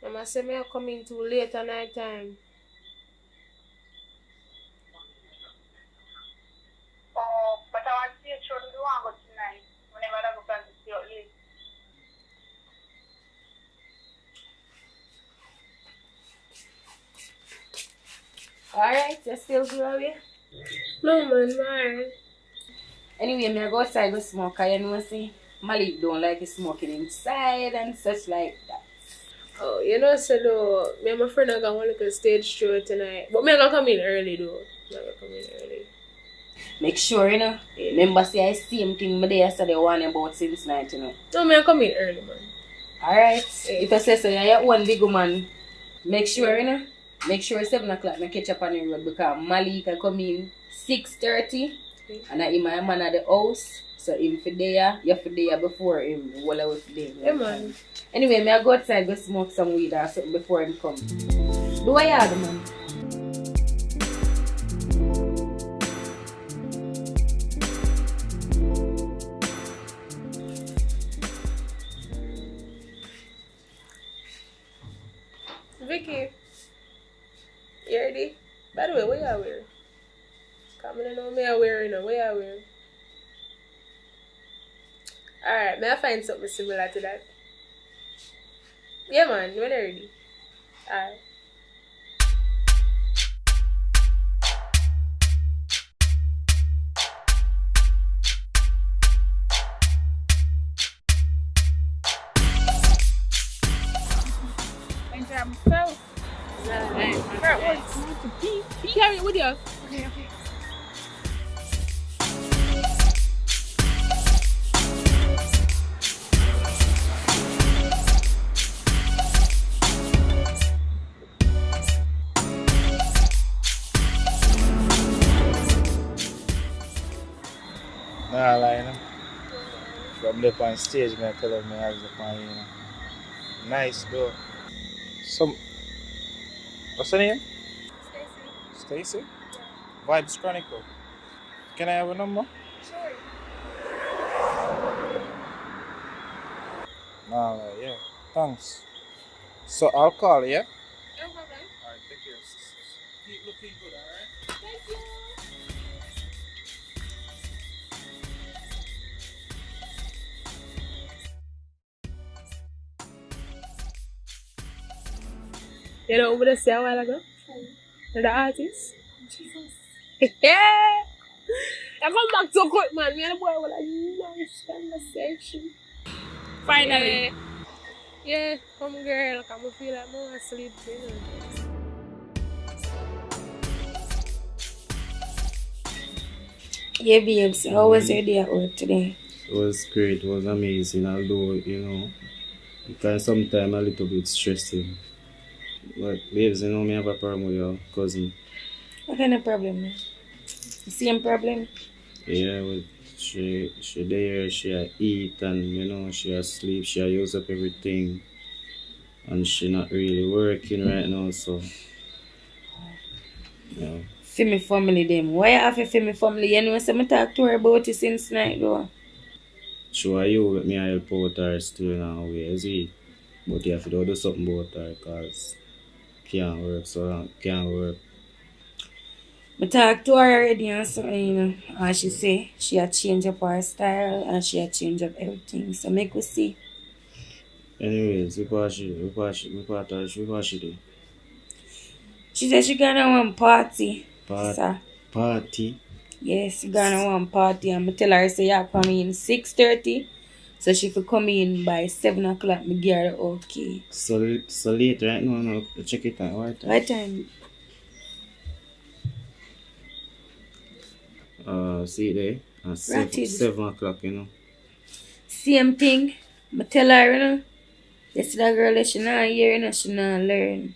I must say me coming too late at night time. Oh, but I want to see a show to do one go tonight. Whenever I go plan to see you late. Alright, you still go away? No, man, man. Anyway, me I go outside go smoke, cause you know say Malik don't like you smoking inside and such like that. Oh, you know, so though, me and my friend are going to look at stage show tonight. But me I gonna come in early though. Me I gonna come in early. Make sure, you know. Remember say I same thing me there yesterday warning about since night, you know. No, me I come in early, man. Alright. If I say so, you're your own big woman. Make sure, you know. Make sure 7 o'clock I catch up on the road because Malik can come in 6:30 and I my man at the house. So if for there, you're for there before him while I was there. Yeah, man. Anyway, me I go outside go smoke some weed or something before him come. Do I have man? Vicky, you ready? By the way, what you wearing? Come in and know me I wearing now. What you wearing? Alright, may I find something similar to that? Yeah, man, when you ready? Alright. Enjoy myself. Where was you? Carry it with you. Okay. Nah, lie, you know. From there on stage, I tell them I have the pan, you know. Nice, though. Some, what's her name? Stacy? Vibes Chronicle. Can I have a number? Nah, lie, yeah. Thanks. So I'll call, yeah? No problem. Alright, take care. Keep looking good, alright? Thank you. You know what I said a while ago? The artist? Jesus. Yeah! I come back so quick, man. Me and the boy were like, nice conversation. Finally. Yeah, come girl. Come feel like I'm asleep. You know. Yeah, babes, how was your day at work today? It was great, it was amazing, although, because sometimes a little bit stressing. But babes, me have a problem with your cousin. What kind of problem, man? Same problem? Yeah, she there, she eat and, she sleep, she use up everything. And she not really working right now, so, yeah. For my family, them. Why you have to for my family? You know, so I talk to her about it since night, though. Sure, you let me help out her still in a way, you see? But you have to do something about her, because can't work so long, can't work. I talk to her already and something, and she say she had change up her style and she had change up everything. So make we see. Anyways, we pass she do. She said she gonna one party. Party? Yes, she gonna one party and I tell her say you come in 6:30. So she will come in by 7 o'clock, me give her the okay. So late right now, no, check it out. What time? See it there? 7 o'clock, Same thing. I tell her, yes, that girl that she not hear, she not learn.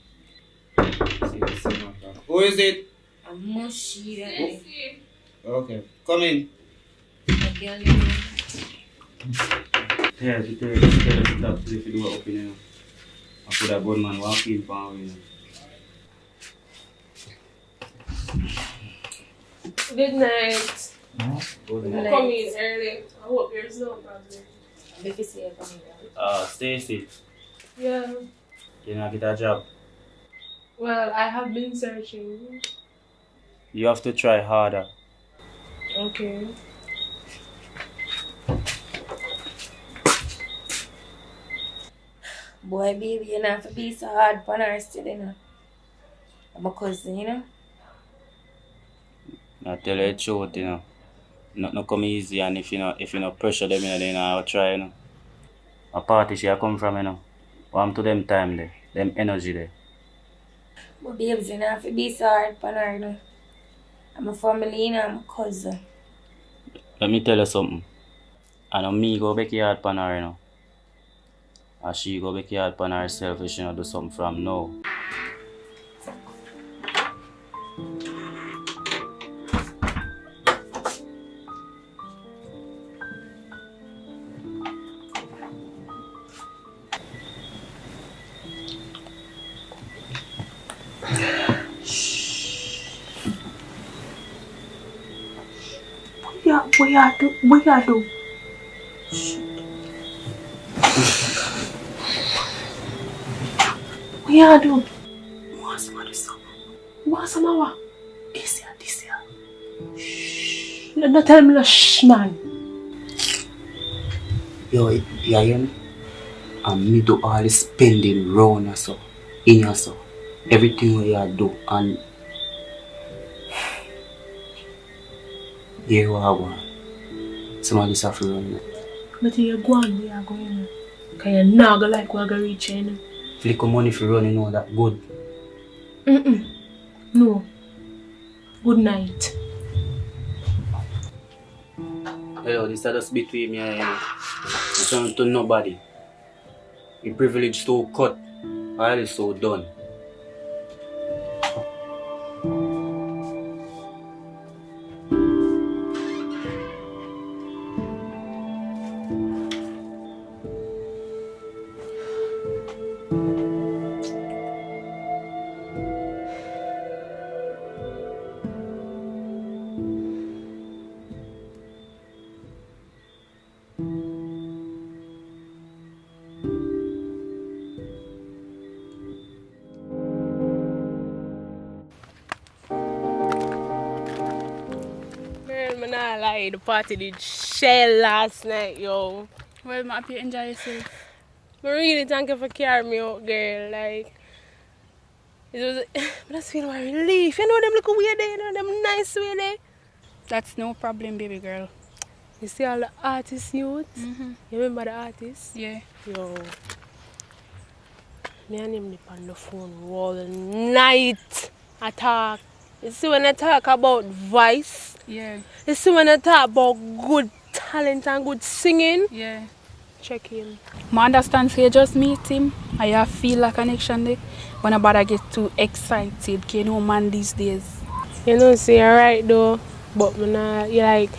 Who is it? A mushy that. Okay, come in. Yeah, she tell her to talk to if you do open, I put a good man walk in for me. Good night. Good I'm night. coming early. I hope there's no problem. If you say you're coming early. Stacy, Yeah. you not get a job. Well, I have been searching. You have to try harder. Okay. Boy, baby, you not have to be so hard for her still, I'm a cousin, I tell you the truth, Not come easy, and if you not pressure them, they not try, A party she come from, Warm to them time there, them energy there. But babes, you not have to be so hard for her, I'm a family, I'm a cousin. Let me tell you something. I know me go back hard on her, And she go back hard on herself if she not do something from now. What you do? What you do? What's the matter? This year. Shh. Don't tell me no shh, man. Yo, you hear me? And me do all the spending round so, in your so. Everything we you do and here what I want. Somebody suffer run me. But you go on, we are going. Because you're not going to like we're going to reach you. Flick money for running all that good. No. Good night. Hello, this is just between me and you. It's not to nobody. The privilege so cut. All is so done. I'm not lie, the party did shell last night, yo. Well, I'm happy you enjoy yourself. I really thank you for carrying me out, girl. Like, it was, I just feel my relief. You know them little way there, you know them nice way there. That's no problem, baby girl. You see all the artists youth? Mm-hmm. You remember the artists? Yeah. Yo. Me and him dip on the phone all night. I talk. You see when I talk about voice? Yeah. You see when I talk about good talent and good singing? Yeah. Check him. I understand so you just meet him and you feel a connection there. But nobody get too excited, you know, man, these days. You know, say you're right though. But I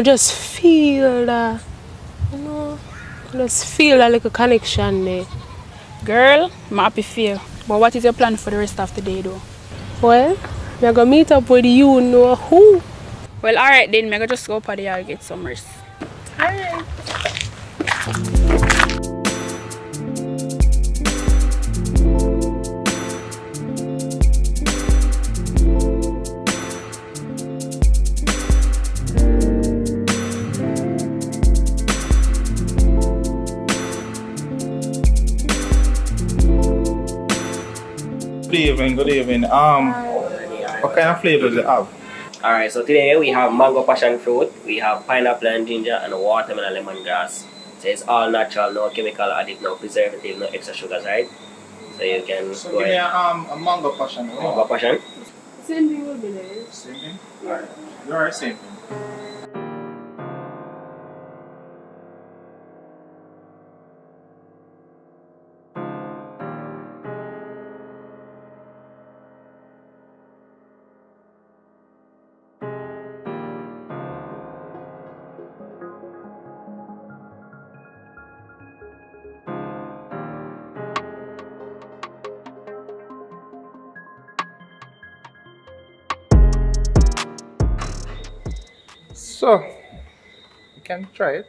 just feel that, you know, I just feel a little connection there. Girl, I'm happy for you. But what is your plan for the rest of the day though? Well, I'm going to meet up with you know who. Well, alright then, I'm going to just go up there and get some rest. Alright. Good evening. What kind of flavors do you have? Alright, so today we have mango passion fruit, we have pineapple and ginger, and watermelon lemongrass. So it's all natural, no chemical added, no preservative, no extra sugars, right? So you can Give me a mango passion. Mango passion? Same thing will be there. Same thing? Alright. You are same thing. So, you can try it.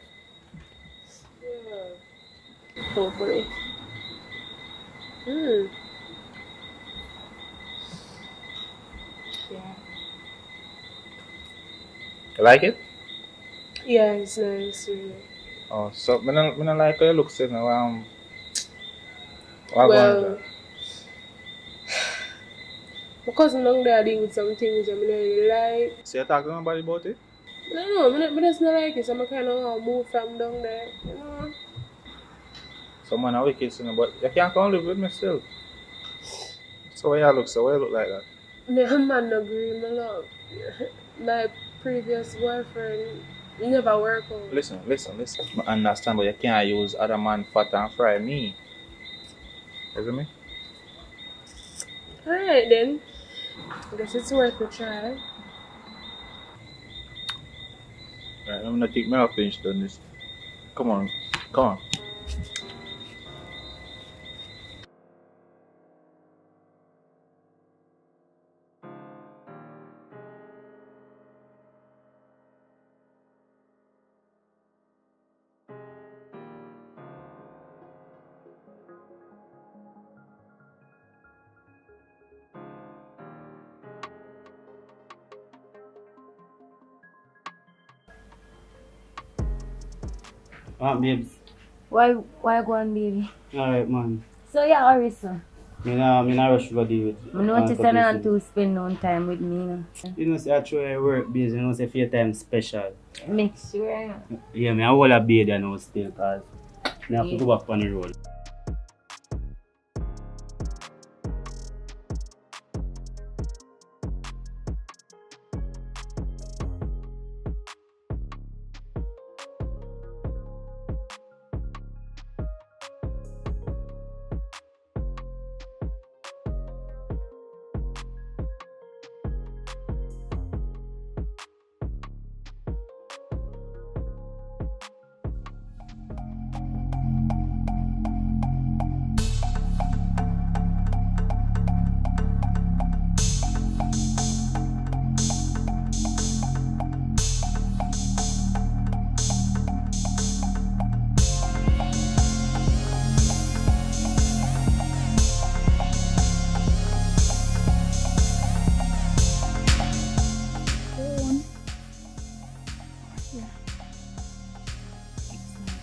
Hopefully. Yeah. You like it? Yeah, it's nice, really. Oh, so I don't like how you look, so now, what Well, my cousin down there deal with some things I don't really like. So you talk to somebody about it? I don't know, I just not like it, so I kind of move from down there, you know. Someone are wicked, but you can't come live with me still. So why you look like that? Me and man agree, my love. My previous boyfriend never worked out. Listen. I understand, but you can't use other man fat and fry me. You see me? Alright then. I guess it's worth a try. Right, I'm gonna take my finish done this. Come on. Babes. Why go on, baby? Alright, man. So yeah, hurry, sir. Me nah rush to go deal with I notice I don't to spend no time with me, you know. You know, say I try work busy, you know, say for time special. Make sure. Yeah, me I hold a baby now still, cause me have to go back on the road.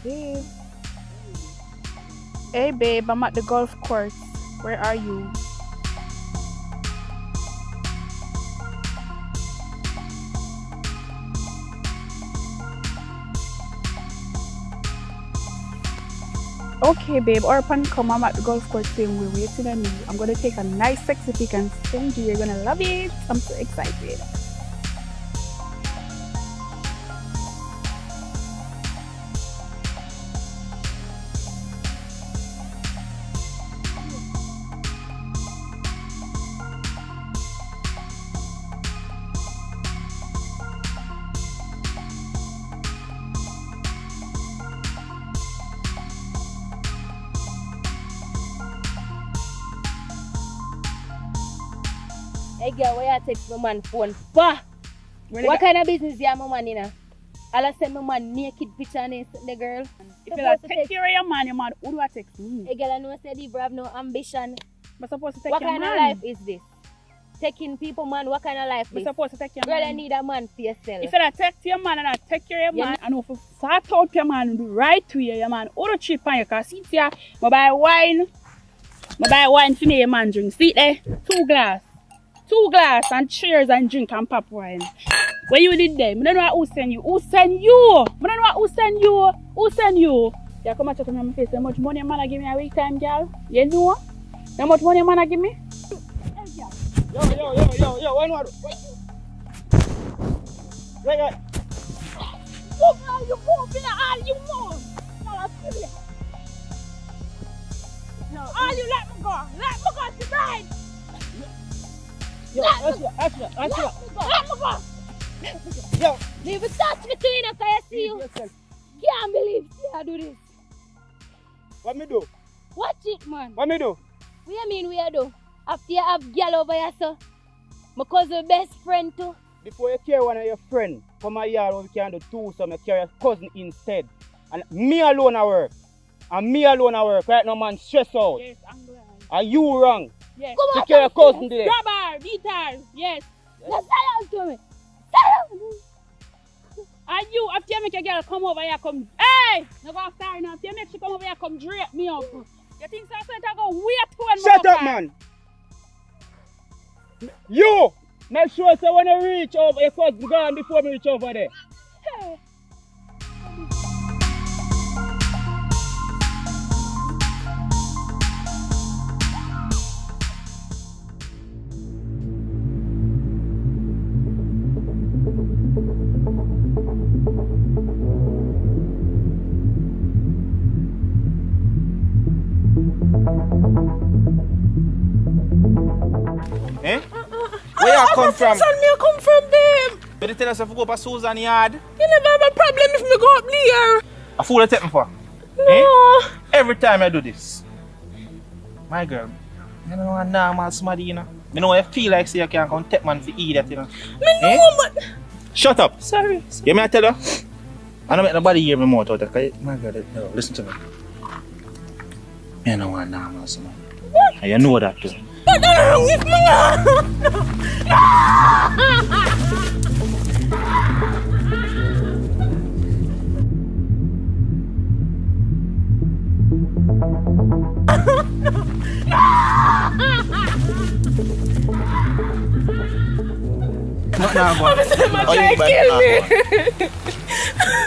Babe. Hey babe, I'm at the golf course. Where are you? Okay babe, or upon come, I'm at the golf course saying we're waiting on you. I'm gonna take a nice sexy pic and send you. You're gonna love it. I'm so excited. Hey girl, why you text my man phone for? What kind of business you have my man in? I'll send my man naked picture and the girl. If you like take care of your man who do I text me? Hey girl, I know said you have no ambition. But supposed to take what your kind man. of life is this? Taking people man, what kind of life is We're supposed to take your girl, man. I need a man for yourself. If you like take your man and I take care of your man, I know for sort out your man do right to you, your man. All the cheap on you, cause see here, I buy wine for your man drink. See there? 2 glass and cheers and drink and pop wine. When you did them, I don't know who send you. Who send you? I don't know who send you. Who send you? You come and chat to me on my face. How much money a man give me a week time, girl? You know? How much money a man give me? Yo, what do? Wait. Look how you move in all you move. No, all you let me go. Let me go tonight. Yo, Ashley. Let me go. Yo. Leave it touch me to you now, cause I see you. Can't believe I do this. What me do? Watch it, man. What me do? What you mean we do? After you have girl over here, so my cousin best friend too. Before you carry one of your friends from my yard, we can do two, so you carry your cousin instead. And me alone I work. Right now, man, stress out. Yes, I'm glad. Are you wrong? Yes. Come on, carry your cousin today. Grab her, beat her. Yes. Now say out to me. And you, after you make a girl come over here, come. Hey! No go after her now. After you make she come over here, come drape me up. You think so? I go wait to when Shut up, man. You! Make sure so when you reach over, your cousin gone before me reach over there. Hey. Eh? Where you come from? Son, me I come from, babe. But you tell us if we go to Susan yard. You never have a problem if me go up there. A fool you take me for? No. Eh? Every time I do this. My girl, you know a normal somebody, you know. You know I feel like say you can't come take man for idiot, you know. Me know, but... Shut up. Sorry. You may I tell you? I don't make nobody hear me mouth out there. My girl, no, listen to me. You know a normal somebody. What? And you know that too. But don't wrong with me. What now, boy? I'm trying to kill me.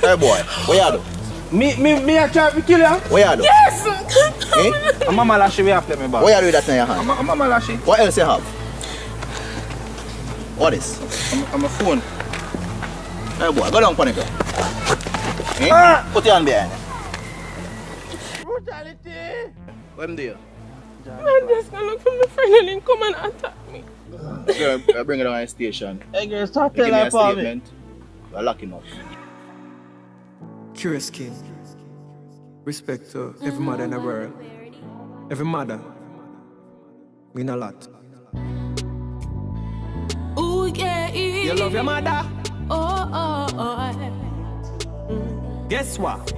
Hey boy, what you do? Me I try to kill you? What you do? Yes. Eh? A mama lashy we have play me back. What you do with that in your hand? A mama lashy. What else you have? What is? I'm a phone. Hey boy, go down on the ground. Eh? Put your hand behind. Brutality. What am there? I'm just gonna look for my friend and then come and attack me. Girl, I bring it down the station. Hey girl, stop Give me telling a her for me. statement. I'll lock him up. Curious King. Respect to every mother in the world. Every mother mean a lot. Ooh, yeah. You love your mother? Oh. Guess what?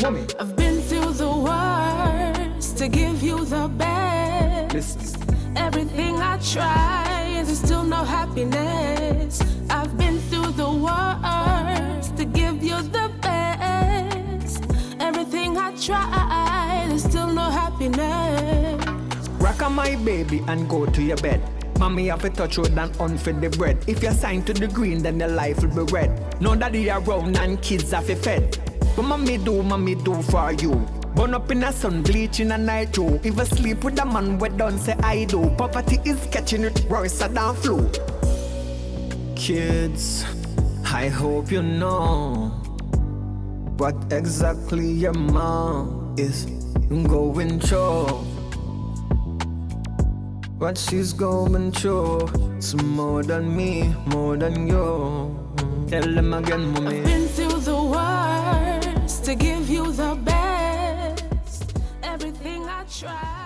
Mommy. I've been through the worst to give you the best. Listen. Everything I try, there's still no happiness. I've been through the worst to give you the best. Suck on my baby and go to your bed. Mommy have to touch road and unfed the bread. If you're signed to the green, then your life will be red. No daddy around and kids have to fed. But mommy do for you. Burn up in the sun, bleach in the night too. If you sleep with a man, we don't say I do. Poverty is catching it worse than flu. Kids, I hope you know what exactly your mom is going through. What she's going through, it's more than me, more than you. Tell them again, mommy. I've been through the worst to give you the best. Everything I tried.